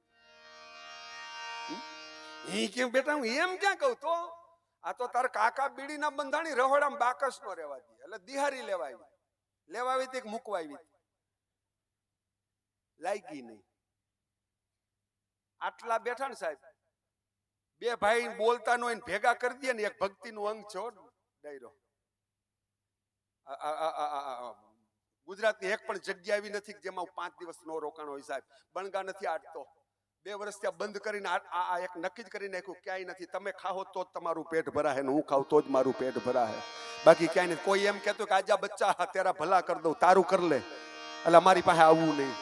Speaker 1: ઈ કેમ બેટા હું એમ ક્યાં કહું? તો આ તો તાર કાકા બીડીના બંધાણી રહોડામાં બાકસ નો રહેવા દે એટલે દિહારી લેવાવી હતી કે મૂકવાવી હતી, લાગી નહીં. આટલા બેઠા ને સાહેબ, બે ભાઈ બોલતા નો ભેગા કરી દે ને એક ભક્તિનું અંગ છે ડાયરો. ગુજરાતની એક પણ જગ્યા આવી નથી જેમાં 5 દિવસ નો રોકાણ હોય સાહેબ. બણગા નથી આટતો. 2 વર્ષ ત્યાં બંધ કરીને આ એક નક્કી જ કરી નાખ્યું, ક્યાંય નથી. તમે ખાઓ તો જ તમારું પેટ ભરાહે ને હું ખાવ તો જ મારું પેટ ભરાહે, બાકી ક્યાંય નથી. કોઈ એમ કહેતું કે આજા બચ્ચા તેરા ભલા કર દઉં, તારું કર લે, એટલે અમારી પાસે આવવું નહીં.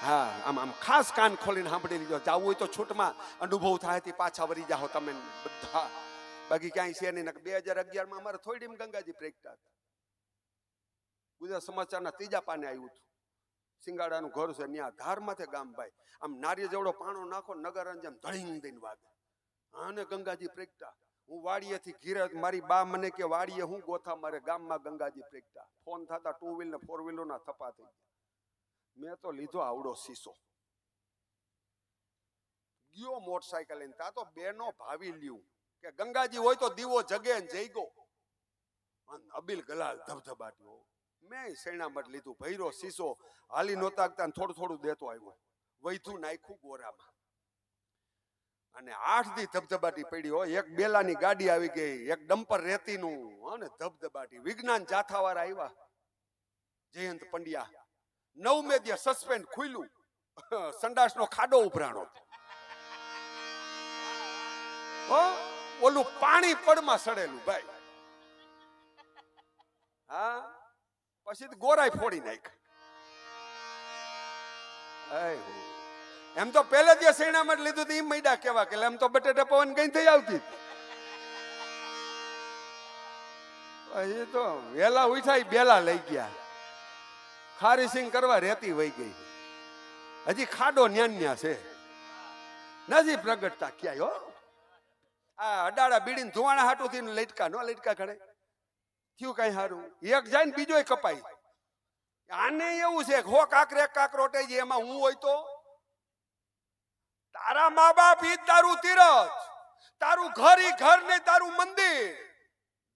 Speaker 1: હા આમ આમ ખાસ કાન ખોલીને સાંભળી લીધો. જાવું હોય તો છૂટમાં અનુભવ થાય પાછા વળી જાઓ તમે બધા, બાકી ક્યાંય છે નહીં. 2011માં અમારે થોડીમ ગંગાજી પ્રગટા. ગુજરાત સમાચારના 3જા પાને આવ્યું હતું. સિંગાડાનું ઘર છે ત્યાં ધારમાંથી ગામ ભાઈ આમ નારિયેળ જેવડો પાણો નાખો, નગર જેમ ધડીંગ દઈને વાગે. આને ગંગાજી પ્રગટા. હું વાડીએથી ઘીરે, મારી બા મને કે વાડીએ હું ગોથા મારે ગામમાં ગંગાજી પ્રગટા. ફોન થતા 2 વ્હીલ ને 4 વ્હીલો ના થપા થઈ ગયા. મેં તો લીધો આવડો શીશો, ગયો મોટરસાયકલ લઈને. તા તો બેનો ભાવી લ્યું કે ગંગાજી હોય તો દીવો જગે ને જઈ ગો. અબીલ ગલાલ ધબધબાટ્યો. મેં સૈણામઠ લીધું, ભૈરો શીશો, હાલી નહોતા થોડું થોડું દેતો આવ્યો, વૈધું નાખ્યું ગોરામાં. અને 8 દી ધબધબાટી પડ્યો. એક બેલાની ગાડી આવી ગઈ, એક ડમ્પર રેતીનું અને ધબધબાટી. વિજ્ઞાન જાથાવાળા આવ્યા, જયંત પંડ્યા. 9મે દિવસ સસ્પેન્ડ ખુલ્યું, સંડાસનો ખાડો ઉભરાણો. ઓલું પાણી પડમાં સડેલું ભાઈ. હા પછી ગોરાઈ ફોડી નાખ. એમ તો પહેલે દિવસ સૈણામાં લીધું તો મૈડા કેવા કે એમ તો બટેટા પવન કઈ થઈ આવતી. એ તો વેલા ઉઠાઈ બેલા લઈ ગયા, ખારી સિંગ કરવા રેતી વહી ગઈ. હજી ખાડો ન્યા છે, નથી પ્રગટતા ક્યાંય. હો આ અડાડા બીડીને ધુવાણા હાટું થી લટકા નો લટકા ખડે થયું કઈ સારું. એક જાય ને બીજો કપાઈ. આને એવું છે હો કાકરે કાકરોટાઈ જાય, એમાં હું હોય તો તારા મા બાપ ઈ તારું તીરથ, તારું ઘર ઈ ઘર ને તારું મંદિર.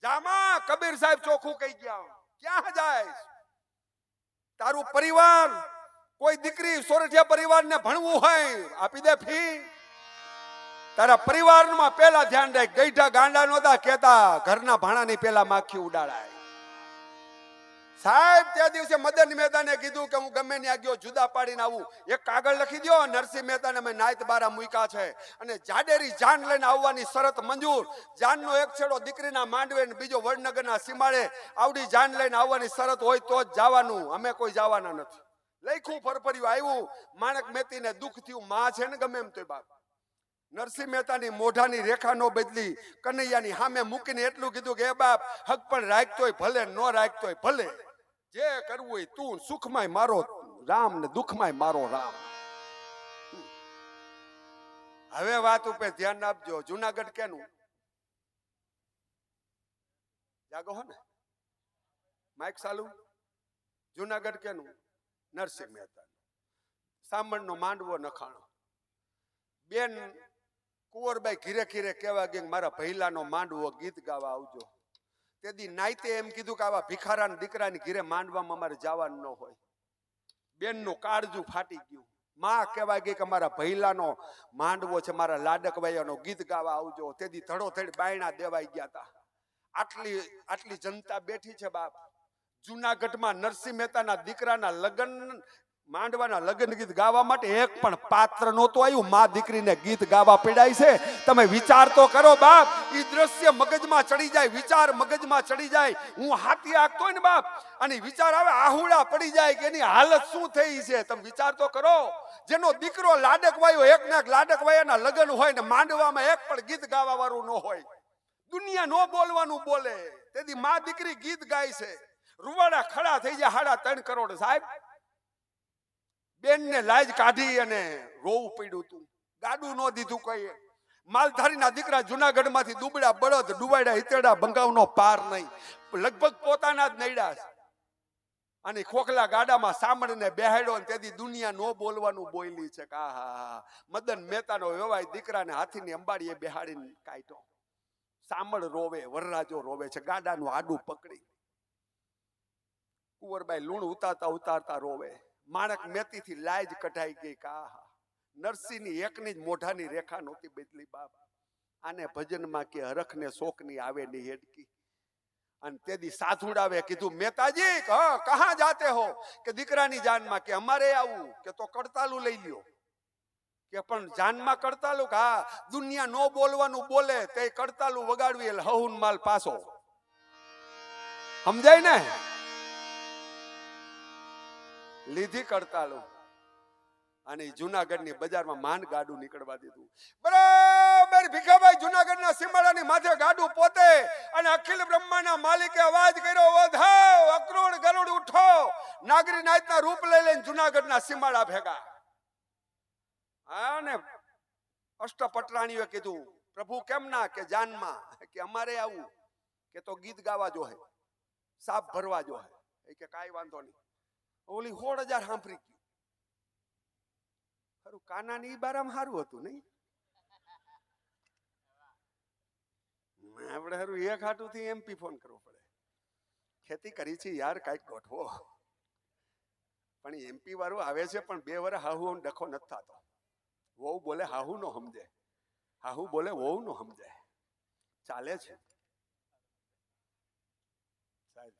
Speaker 1: જામા કબીર સાહેબ ચોખ્ખું કહી ગયા, ક્યાં જાય તારું પરિવાર? કોઈ દીકરી સોરઠિયા પરિવારને ભણવું હોય આપી દે ફી. તારા પરિવારમાં પેલા ધ્યાન રાખ, ગઈઢા ગાંડા નહોતા કેતા ઘરના ભાણાની પેલા માખી ઉડાડાય. સાહેબ તે દિવસે મદન મહેતાને કીધું કે હું ગમે ત્યાં ગયો જુદા પાડીને આવું, એક કાગળ લખી દો, નરસિંહ મહેતાને મેં નાયત બારા મૂક્યા છે અને જાડેરી જાન લઈને આવવાની શરત મંજૂર. જાનનો એક છેડો દીકરીના માંડવે ને બીજો વડનગરના સીમાડે આવડી જાન લઈને આવવાની શરત હોય તો જ જવાનું, અમે કોઈ જવાના નથી. લખ્યું ફરફર્યું આવ્યું. માણક મેતીને દુઃખ થયું, માં છે ને ગમે એમ તોય બાપ. નરસિંહ મહેતાની મોઢાની રેખા નો બદલી, કનૈયાની સામે મૂકીને એટલું કીધું કે એ બાપ હક પણ રાખતોય ભલે, ન રાખતોય ભલે, જે કરવું હોય તું, સુખમાંય મારો રામ ને દુઃખમાંય મારો રામ. હવે વાત ઉપર ધ્યાન આપજો. જુનાગઢ કેનું? જાગો હો ને, માઇક ચાલુ. જુનાગઢ કેનું? નરસિંહ મહેતા. સામણનો માંડવો નખાણો. બેન કુંવરબાઈ ઘીરે ઘીરે કહેવા ગઈ મારા ભૈલાનો માંડવો ગીત ગાવા આવજો. તેદી નાઈતે એમ કીધું કે આવા ભિખારાના દીકરાની ઘીરે માંડવામાં અમારે જવાનું ન હોય. બેનનું કાળજું ફાટી ગયું. માં કહેવા ગઈ કે મારા ભૈલાનો માંડવો છે, મારા લાડકવાયાનો ગીત ગાવા આવજો. તેદી ધડોધડ બાયણા દેવાઈ ગયા હતા. આટલી જનતા બેઠી છે બાપ. જુનાગઢમાં નરસિંહ મહેતાના દીકરાના લગ્ન, માંડવાના લગ્ન ગીત ગાવા માટે એક પણ પાત્ર નહોતું આવ્યું. માં દીકરીને ગીત ગાવા પડાય છે. તમે વિચાર તો કરો બાપ. ઈ દ્રશ્ય મગજમાં ચડી જાય, વિચાર મગજમાં ચડી જાય. હું હાથી આંકતો હોય ને બાપ, અને વિચાર આવે આહુડા પડી જાય કે એની હાલત શું થઈ છે. તમે વિચાર તો કરો. જેનો દીકરો લાડકવાયો, એક ને એક લાડકવાયાના લગ્ન હોય ને માંડવામાં એક પણ ગીત ગાવા વાળું ન હોય. દુનિયા નો બોલવાનું બોલે. તેથી માં દીકરી ગીત ગાય છે. રૂવાડા ખડા થઈ જાય 3.5 કરોડ સાહેબ. બેન ને લાજ કાઢી અને રોવું પડ્યું હતું. ગાડું ન દીધું કઈ. માલધારીના દીકરા જુનાગઢ માંથી દુબળા બળદ ડુબાડ્યા હિતેડા બંગાવનો પાર નહીં. લગભગ પોતાના જ નૈડા છે. અને ખોખલા ગાડામાં સાંભળીને બેહાડ્યો. તેથી દુનિયા નો બોલવાનું બોલી છે. આહા, મદન મહેતાનો વ્યવહાર દીકરાને હાથીની અંબાડીએ બેહાડીને કાઢ્યો. સાંભળ રોવે, વરરાજો રોવે છે ગાડાનું આડું પકડી. કુંવરબાઈ લૂણ ઉતારતા ઉતારતા રોવે. માણક મેતીથી લાજ કઢાઈ ગઈ. કા નરસિંહની એકની જ મોઢાની રેખા નહોતી બદલી બાપ. આને ભજનમાં કે હરખને શોકની આવે ની હેડકી. અને તેદી સાધુડાવે કીધું મહેતાજી કહા જાતે હો? કે દીકરાની જાનમાં. કે અમારે આવું. કે તો કડતાલું લઈ લ્યો. કે પણ જાનમાં કડતાલું? હા, દુનિયા નો બોલવાનું બોલે તે કડતાલું વગાડવી એટલે હહુન માલ પાસો. સમજાય ને? લીધી કડતાલું અને જુનાગઢની બજારમાં માન ગાડું નીકળવા દીધું. બરાબર ભીખાભાઈ જુનાગઢના સીમાડાની માથે ગાડું પોતે અને અખિલ બ્રહ્માંડના માલિકે અવાજ કર્યો, વધાવ અક્રૂર ગરુડ ઉઠો. નાગરી નાયતના રૂપ લઈ લઈને જુનાગઢના સીમાડા ભેગા. અને અષ્ટપટરાણીઓએ કીધું પ્રભુ કેમ ના? કે જાનમાં. કે અમારે આવું. કે તો ગીત ગાવા જો હે, સાપ ભરવા જો હે. કે કાંઈ વાંધો નહીં. ઓલી 16,000 સાંભળી ગયું. ખરું કાનાની ઈ બારામાં સારું હતું નહીં? આપણે હારું એક હાટુથી એમપી ફોન કરવો પડે. ખેતી કરી છે યાર, કાંઈક ગોઠવો. પણ એમપી વાળું આવે છે પણ 2 વર્ષ હાહુ ડખો નથી થતો. વહુ બોલે હાહુ નો સમજે, હાહુ બોલે વહુ નો સમજે. ચાલે છે સાહેબ.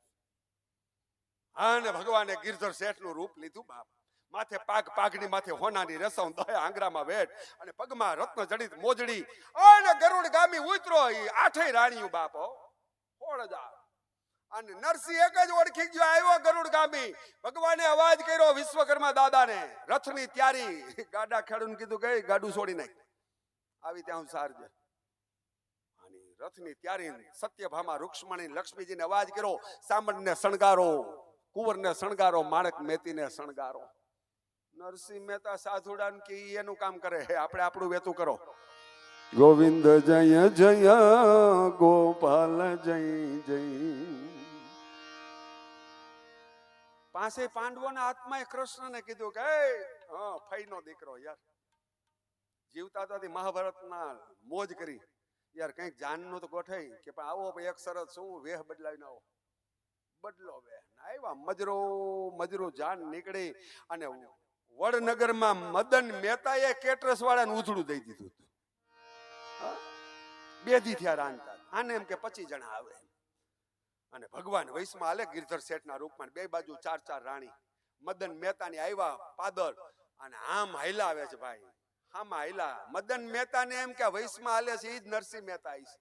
Speaker 1: અને ભગવાને ગિરધર શેઠ નું રૂપ લીધું બાપ. માથે પાઘડી માથે હોનાની રસમ, દહે આંગરામાં વેટ અને પગમાં રત્ન જડિત મોજડી. અને ગરુડ ગામી ઉતરો. 8 રાણીઓ બાપો 16,000. અને નરસિંહ એક જ ઓળખી ગયો, આવ્યો ગરુડ ગામી. ભગવાને અવાજ કર્યો વિશ્વકર્મા દાદાને, રથની તૈયારી. ગાડા ખેડૂને કીધું કે ગાડું છોડી નાખ, આવી ત્યાં સારજે. અને રથની તૈયારી. સત્યભામા રૂક્ષ્મણી લક્ષ્મીજીને અવાજ કર્યો, સામણને શણગારો, કુંવરને શણગારો, માણક મેતીને શણગારો. નરસિંહ મહેતા સાધુડાન કે એનું કામ કરે, આપણે આપણું વેતું કરો. ગોવિંદ જય જય ગોપાલ જય જય. પાસે પાંડવોના આત્માએ કૃષ્ણને કીધું કે ફઈનો દીકરો યાર, જીવતા હતા મહાભારતના મોજ કરી યાર, કંઈક જાનનું તો ગોઠાઈ. કે પણ આવો એક શરત, શું વેહ બદલાવીને આવો. બદલો વેહ. આવ્યા મજરો જાન નીકળી. અને વડનગરમાં મદન મહેતાએ કેટરસ વાળાને ઉથડું દઈ દીધું. 2 દી થયા રાંધતા. આને એમ કે 25 જણા આવે. અને ભગવાન વૈષ્ણવ હાલે ગિરધર શેઠના રૂપમાં, બે બાજુ ચાર ચાર રાણી. મદન મહેતાની આવ્યા પાદર અને આમ હાઈલા આવે છે ભાઈ, આમાં હાઈલા. મદન મહેતાને એમ કે વૈષ્ણવ હાલે છે, ઈ જ નરસિંહ મહેતા આવી છે.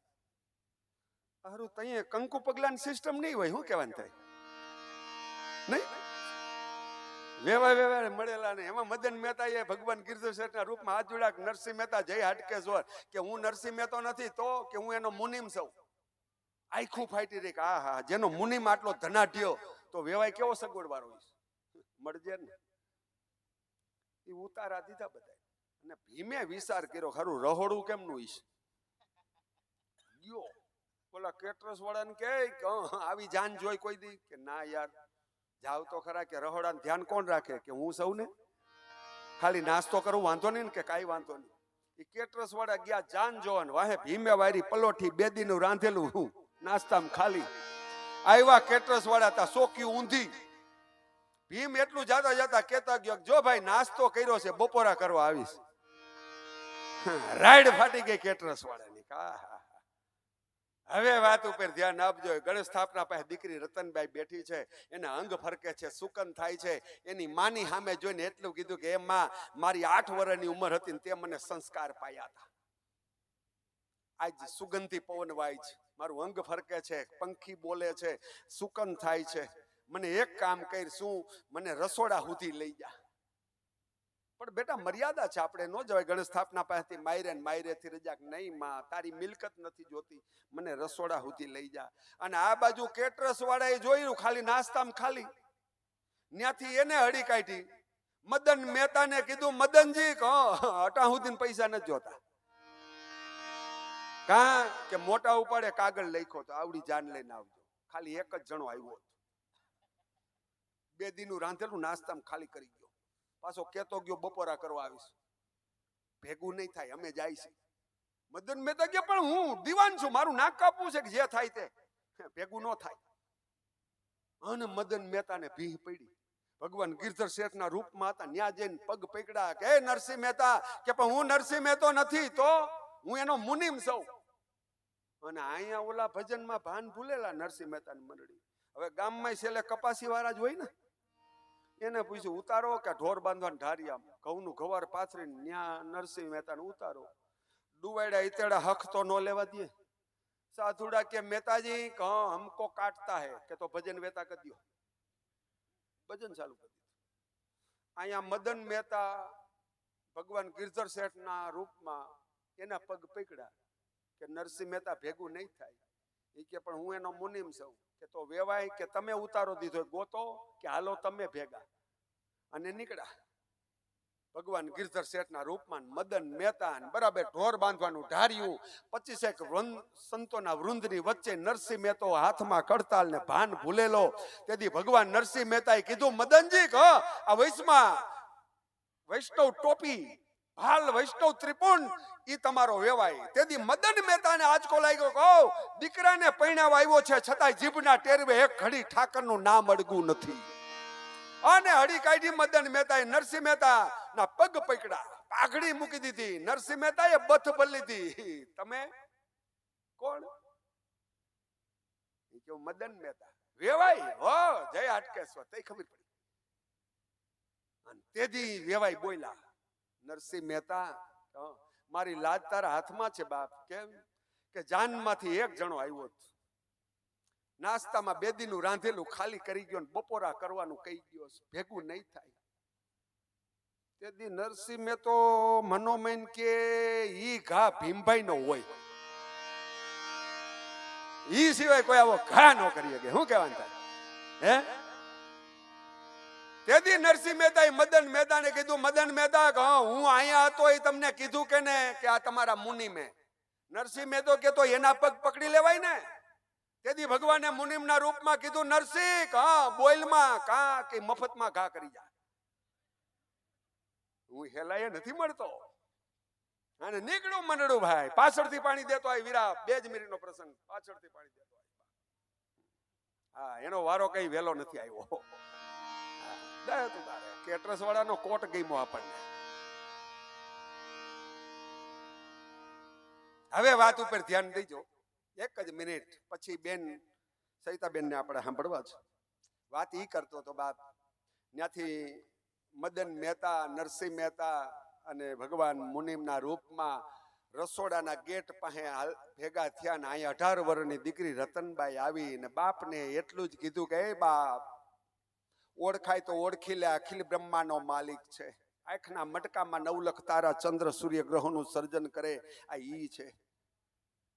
Speaker 1: હારું તઈએ કંકુ પગલાની સિસ્ટમ નહીં હોય, શું કહેવાનું થાય નહીં? વેવાય મળેલા ને એમાં મદન મહેતા એ ભગવાન ગિરધર શેઠના રૂપમાં હાથ જોડ્યા. નરસિંહ મહેતા જય હાટકેશ્વર કે હું નરસિંહ મહેતો નથી તો કે હું એનો મુનિમ છું. આખું ફાટી રહી કે આ હા, જેનો મુનિમ આટલો ધનાઢ્યો તો વેવાય કેવો સગવડવાળો હોય, મળજે ને. એ ઉતારા દીધા બધા. અને ભીમે વિચાર કર્યો, ખરું રહોડું કેમનું ઈશ ગયો. બોલા કેટરસ વાળાને કે આવી જાન જોઈ કોઈ દી કે ના યાર જાવ તો ખરા કે રહોડાનું ધ્યાન કોણ રાખે કે હું સૌ ને ખાલી નાસ્તો કરું વાંધો નહીં ને કે કાંઈ વાંધો નહીં. એ કેટરસ વાળા ગયા જાન જોવાન, વાહે ભીમે વારી પલોઠી બે દીનું રાંધેલું હું નાસ્તામાં ખાલી. આવ્યા કેટરસ વાળા તા સોકી ઊંધી. ભીમ એટલું જાતા જાતા કેતા ગયો જો ભાઈ નાસ્તો કર્યો છે, બપોરા કરવા આવીશ. રાઈડ ફાટી ગઈ કેટરસ વાળાની. હવે વાત ઉપર ધ્યાન આપજો. ગણેશ સ્થાપના પાસે દીકરી રતનબાઈ બેઠી છે, એના અંગ ફરકે છે, સુકન થાય છે. એની માની સામે જોઈને એટલું કીધું કે એ માં, મારી 8 વર્ષની ઉંમર હતી ને તે મને સંસ્કાર પાયા હતા. આજ સુગંધી પવન વાય છે, મારું અંગ ફરકે છે, પંખી બોલે છે, સુકન થાય છે. મને એક કામ કર, શું મને રસોડા સુધી લઈ જા. પણ બેટા મર્યાદા છે, આપણે ન જવાય. ગણેશ સ્થાપના પાસેથી માયરેથી રજા નહીં માં, તારી મિલકત નથી જોતી, મને રસોડા સુધી લઈ જા. અને આ બાજુ કેટરસ વાળાએ જોયું ખાલી નાસ્તામાં ખાલી, ત્યાંથી એને હળી કાઢી. મદન મહેતાને કીધું મદનજી અટા સુધી પૈસા નથી જોતા. કા કે મોટા ઉપાડે કાગળ લખ્યો તો આવડી જાન લઈને આવજો. ખાલી એક જ જણો આવ્યો, 2 દીનું રાંધેલું નાસ્તામાં ખાલી કરી ગયો. પાછો કેતો ગયો બપોરા કરવા આવીશ. ભેગું નહીં થાય, અમે જાય છે. મદન મહેતા કે પણ હું દીવાન છું, મારું નાક કાપવું છે કે જે થાય તે, ભેગું ન થાય. અને મદન મહેતાને ભીહ પડી. ભગવાન ગિરધર શેઠના રૂપમાં હતા, ન્યા જઈને પગ પકડા કે નરસિંહ મહેતા કે પણ હું નરસિંહ મહેતો નથી તો હું એનો મુનિમ છું. અને અહીંયા ઓલા ભજનમાં ભાન ભૂલેલા નરસિંહ મહેતાની મંડળી. હવે ગામમાં છેલ્લે કપાસી વાળા જ હોય ને, એને પૂછ્યું ઉતારો કે ઢોર બાંધવાનું ઢારિયામાં ઘઉંનું ગવાર પાથરીને ન્યા નરસિંહ મહેતાને ઉતારો. ડુવાડ્યા ઈતેડા હક તો ન લેવા દે. સાધુડા કે મહેતાજી હમકો કાટતા હે કે તો ભજન વેતા કરી દો. ભજન ચાલુ કરી દીધું. અહીંયા મદન મહેતા ભગવાન ગિરધર શેઠના રૂપમાં એના પગ પકડ્યા કે નરસિંહ મહેતા ભેગું નહીં થાય. એ કે પણ હું એનો મુનિમ છું કે તો વેવાય કે તમે ઉતારો દીધો ગોતો કે હાલો તમે ભેગા. અને નીકળ્યા ભગવાન ગિરધર શેઠના રૂપમાં મદન મહેતા બરાબર ઢોર બાંધવાનું ઢાર્યું. 25 સંતોના વૃંદની વચ્ચે નરસિંહ મહેતો હાથમાં કડતાલ ને ભાન ભૂલેલો. તેથી ભગવાન નરસિંહ મહેતાએ કીધું મદનજી આ વૈષ્ણવ ટોપી હાલ વૈષ્ણવ ત્રિપુંડ ઈ તમારો વેવાય. તેથી મદન મહેતાને આંચકો લાગ્યો કહો દીકરાને પૈણાવા આવ્યો છે છતાંય જીભના ટેરવે એક ઘડી ઠાકરનું નામ અડગું નથી. અને હળી કાઢી મદન મહેતાએ નરસિંહ મહેતા ના પગ પકડા, પાઘડી મૂકી દીધી. નરસિંહ મહેતાએ બથ બદલી દીધી. તમે કોણ? મદન મહેતા વેવાય હો જય હાટકેશ્વર. તે ખબર પડી. તેથી વેવાય બોલ્યા નરસિંહ મહેતા મારી લાજ તારા હાથમાં છે બાપ. કેમ કે જાનમાંથી એક જણો આવ્યો, નાસ્તામાં 2 દીનું રાંધેલું ખાલી કરી ગયો, બપોરા કરવાનું કહી ગયો, ભેગું નહીં થાય. તેથી નરસિંહ મહેતો મનોમન કે ઈ ઘા ભીમભાઈ નો હોય, ઈ સિવાય કોઈ આવો ઘા ન કરી શકે. શું કહેવાનું થાય હે? તેથી નરસિંહ મહેતાએ મદન મહેતાને કીધું મદન મહેતા હું અહીંયા હતો એ તમને કીધું કે ને કે આ તમારા મુનિમે. નરસિંહ મહેતો કે તો એના પગ પકડી લેવાય ને. તેથી ભગવાને મુનિમના રૂપમાં કીધું નરસિંહ બોલમાં કા કે મફતમાં ઘા કરી જા. હું હેલાય નથી મળતો. અને નીકળું મંડળું ભાઈ, પાછળથી પાણી દેતો આ વીરા 2 જ મિનિટનો પ્રસંગ, પાછળથી પાણી દેતો. હા એનો વારો કઈ વેલો નથી આવ્યો. કેટરસ વાળાનો કોટ ગઈમો આપણને. હવે વાત ઉપર ધ્યાન દેજો 1 જ મિનિટ. પછી બેન સવિતાબેનને આપણે સાંભળવા છે. વાત ઈ કરતો તો બાપ, ત્યાંથી મદન મહેતા, નરસિંહ મહેતા અને ભગવાન મુનિમના રૂપમાં રસોડાના ગેટ પાસે ભેગા થયા ને અહીંયા 18 વર્ષની દીકરી રતનબાઈ આવી ને બાપને એટલું જ કીધું કે એ બાપ, ઓળખાય તો ઓળખી લે, અખિલ બ્રહ્માનો માલિક છે, આંખના મટકામાં 9 લાખ તારા ચંદ્ર સૂર્ય ગ્રહોનું સર્જન કરે આ ઈ છે.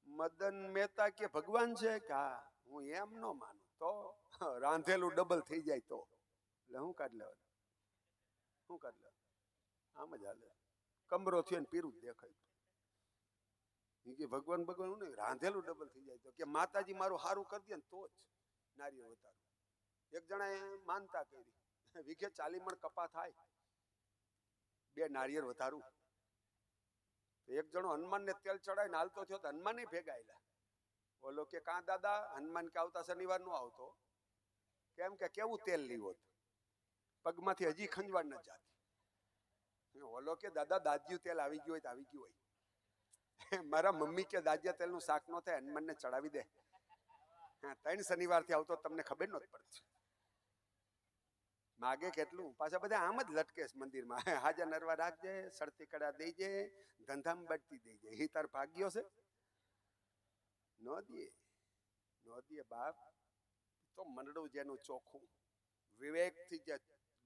Speaker 1: મદન મહેતા કે ભગવાન છે કે હા, હું એમ ન માનું તો રાંધેલું ડબલ થઈ જાય તો એટલે હું કાઢ લેવાનું, શું કાઢ લેવાનું, આમ જ હાલે, કમરો થયો ને પીરું જ દેખાય. કે ભગવાન ભગવાન નહીં, રાંધેલું ડબલ થઈ જાય તો કે માતાજી મારું સારું કરી દે ને તો જ નારિયેળ વધારું. એક જણાએ માનતા કરી, વીઘે 40 મણ કપા થાય, 2 નારિયેળ વધારું. એક જણો હનુમાનને તેલ ચડાવીને હાલતો થયો તો હનુમાન ભેગાયેલા. બોલો કે કાં દાદા, હનુમાન કે આવતા શનિવાર નો આવતો, કેમ કે કેવું તેલ લીધું, પગમાંથી હજી ખંજવાળ ન જાતી. બોલો કે દાદા દાજ્યું તેલ આવી ગયું હોય તો આવી ગયું હોય. મારા મમ્મી કે દાજ્યા તેલનું શાક નો થાય, હનુમાનને ચડાવી દે. 3 શનિવારથી આવતો તમને ખબર નહોતી પડતી. માગે કેટલું, પાછા બધા આમ જ લટકે મંદિરમાં, હાજર નરવા રાખજે, સડતી કડા દેજે, ધંધામાં બઢતી દેજે. એ તાર ભાગ્યો છે? ન દે બાપ. તો મંડળું જેનું ચોખ્ખું, વિવેકથી જે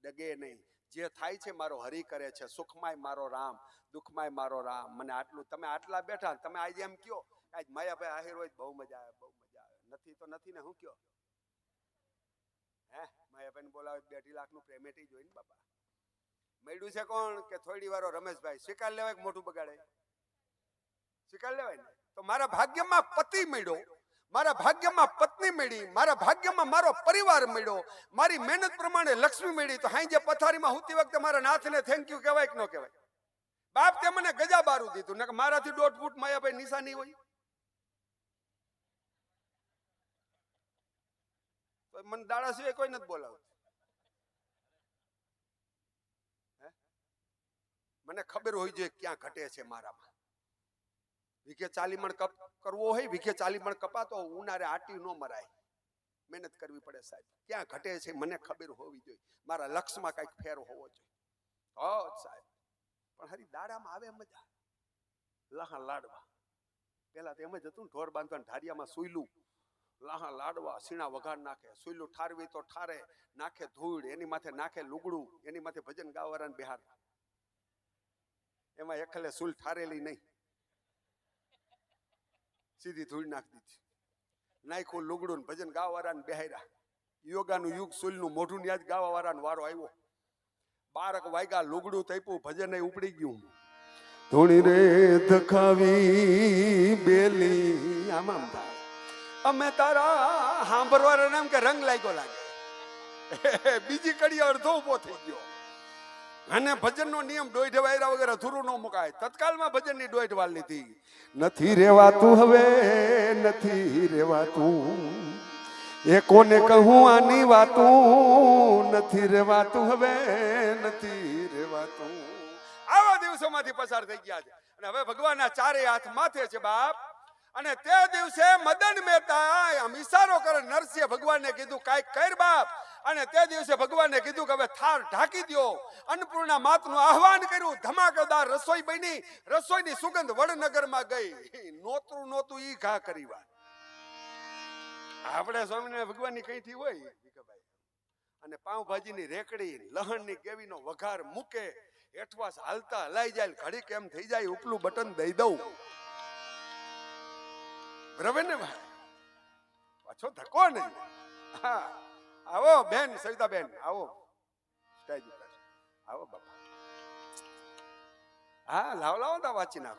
Speaker 1: ડગે નહીં, જે થાય છે મારો હરી કરે છે, સુખમાંય મારો રામ, દુઃખમાંય મારો રામ. મને આટલું, તમે આટલા બેઠા, તમે આજે એમ કયો આજ માયાભાઈ આહિર હોય બહુ મજા આવે, બહુ મજા આવે. નથી તો નથી ને, હું કયો? હે, માયાભાઈ બોલાવે 2.5 લાખનું પેમેન્ટ જોઈને બાપા. મળ્યું છે કોણ કે થોડી વારો રમેશભાઈ, સ્વીકાર લેવાય કે મોઢું બગાડે? સ્વીકાર લેવાય ને. તો મારા ભાગ્યમાં પતિ મળ્યો, મારા ભાગ્યમાં પત્ની મળી, મારા ભાગ્યમાં મારો પરિવાર મળ્યો, મારી મહેનત પ્રમાણે લક્ષ્મી મળી. તો હાઈ જે પથારીમાં હુતી વખતે મારા નાથને થેન્ક યુ કહેવાય કે ન કહેવાય? બાપ તે મને ગજા બારું દીધું ને મારાથી 1.5 ફૂટ માયાભાઈ નિશાની હોય તો મને દાડા સિવાય કોઈ નથી બોલાવતું. મને ખબર હોય છે ક્યાં ઘટે છે મારામાં. વીઘે 40 મણ કપ કરવો હોય, વીઘે 40 મણ કપા તો ઉનાળે આટી ન મરાય, મહેનત કરવી પડે સાહેબ. ક્યાં ઘટે છે મને ખબર હોવી જોઈએ, મારા લક્ષમાં કઈક ફેર હોવો જોઈએ. સાહેબ પણ હરી દાડામાં આવે મજા, લાહા લાડવા. પેલા તો એમ જ હતું, ઢોર બાંધવાનું ઢારિયામાં સુઈલું, લાહા લાડવા, સીણા વઘાર નાખે, સુઈલું ઠારવી તો ઠારે, નાખે ધૂળ, એની માથે નાખે લુગડું, એની માથે ભજન ગાવારાને બિહાર. એમાં એકલે સુલ ઠારેલી નહીં, સીધી ધૂળ નાખી દીધી. નાખ્યું લુગડું, ભજન ગાવાવાળાને બેહાર્યા. યોગાનું યુગ, સુલનું મોઢું યાદ ગાવાવાળાનો વારો આવ્યો. 12 વાગ્યા, લુગડું તૈપું, ભજન ઉપડી ગયું. ધૂણી રે ધખાવી બેલી, આમ આમ થાય. અમે તારા સાંભળવાના નામ કે રંગ લાગ્યો લાગે. બીજી કડી અડધો ઉભો થઈ ગયો. અને ભજનનો નિયમ 1.5 વાયરા વગર અધૂરું ન મુકાય. તત્કાલમાં ભજનની 1.5 વાર લીધી. નથી રેવાતું હવે, નથી રેવાતું, એ કોને કહું આની વાતું, નથી રેવાતું હવે, નથી રેવાતું. આવા દિવસોમાંથી પસાર થઈ ગયા છે અને હવે ભગવાનના 4 હાથ માથે છે બાપ. અને તે દિવસે મદન મહેતા આમ ઈશારો કરે, નરસિંહ ભગવાનને કીધું કાંઈક કર બાપ. અને તે દિવસે ભગવાનને કીધું કે હવે થાર ઢાંકી દો. અન્નપૂર્ણા માતનું આહવાન કર્યું, ધમાકેદાર રસોઈ બની. રસોઈની સુગંધ વડનગરમાં ગઈ. નોતું ઈ ઘા કરી વાત. આપણે સ્વામિનારાયણ ભગવાનની કઈથી હોય અને પાઉંભાજીની રેકડી, લહણની કેવીનો વઘાર મૂકે, હેઠવાસ હાલતા હલાઈ જાય, ઘડી કેમ થઈ જાય, ઉપલું બટન દઈ દઉં. બરાબર ને ભાઈ? પાછો ધક્કો નહીં. હા, આવો બેન સવિતાબેન, આવો સ્ટેજ ઉપર આવો બાપા. હા, લાવો તા વાંચી નાખો.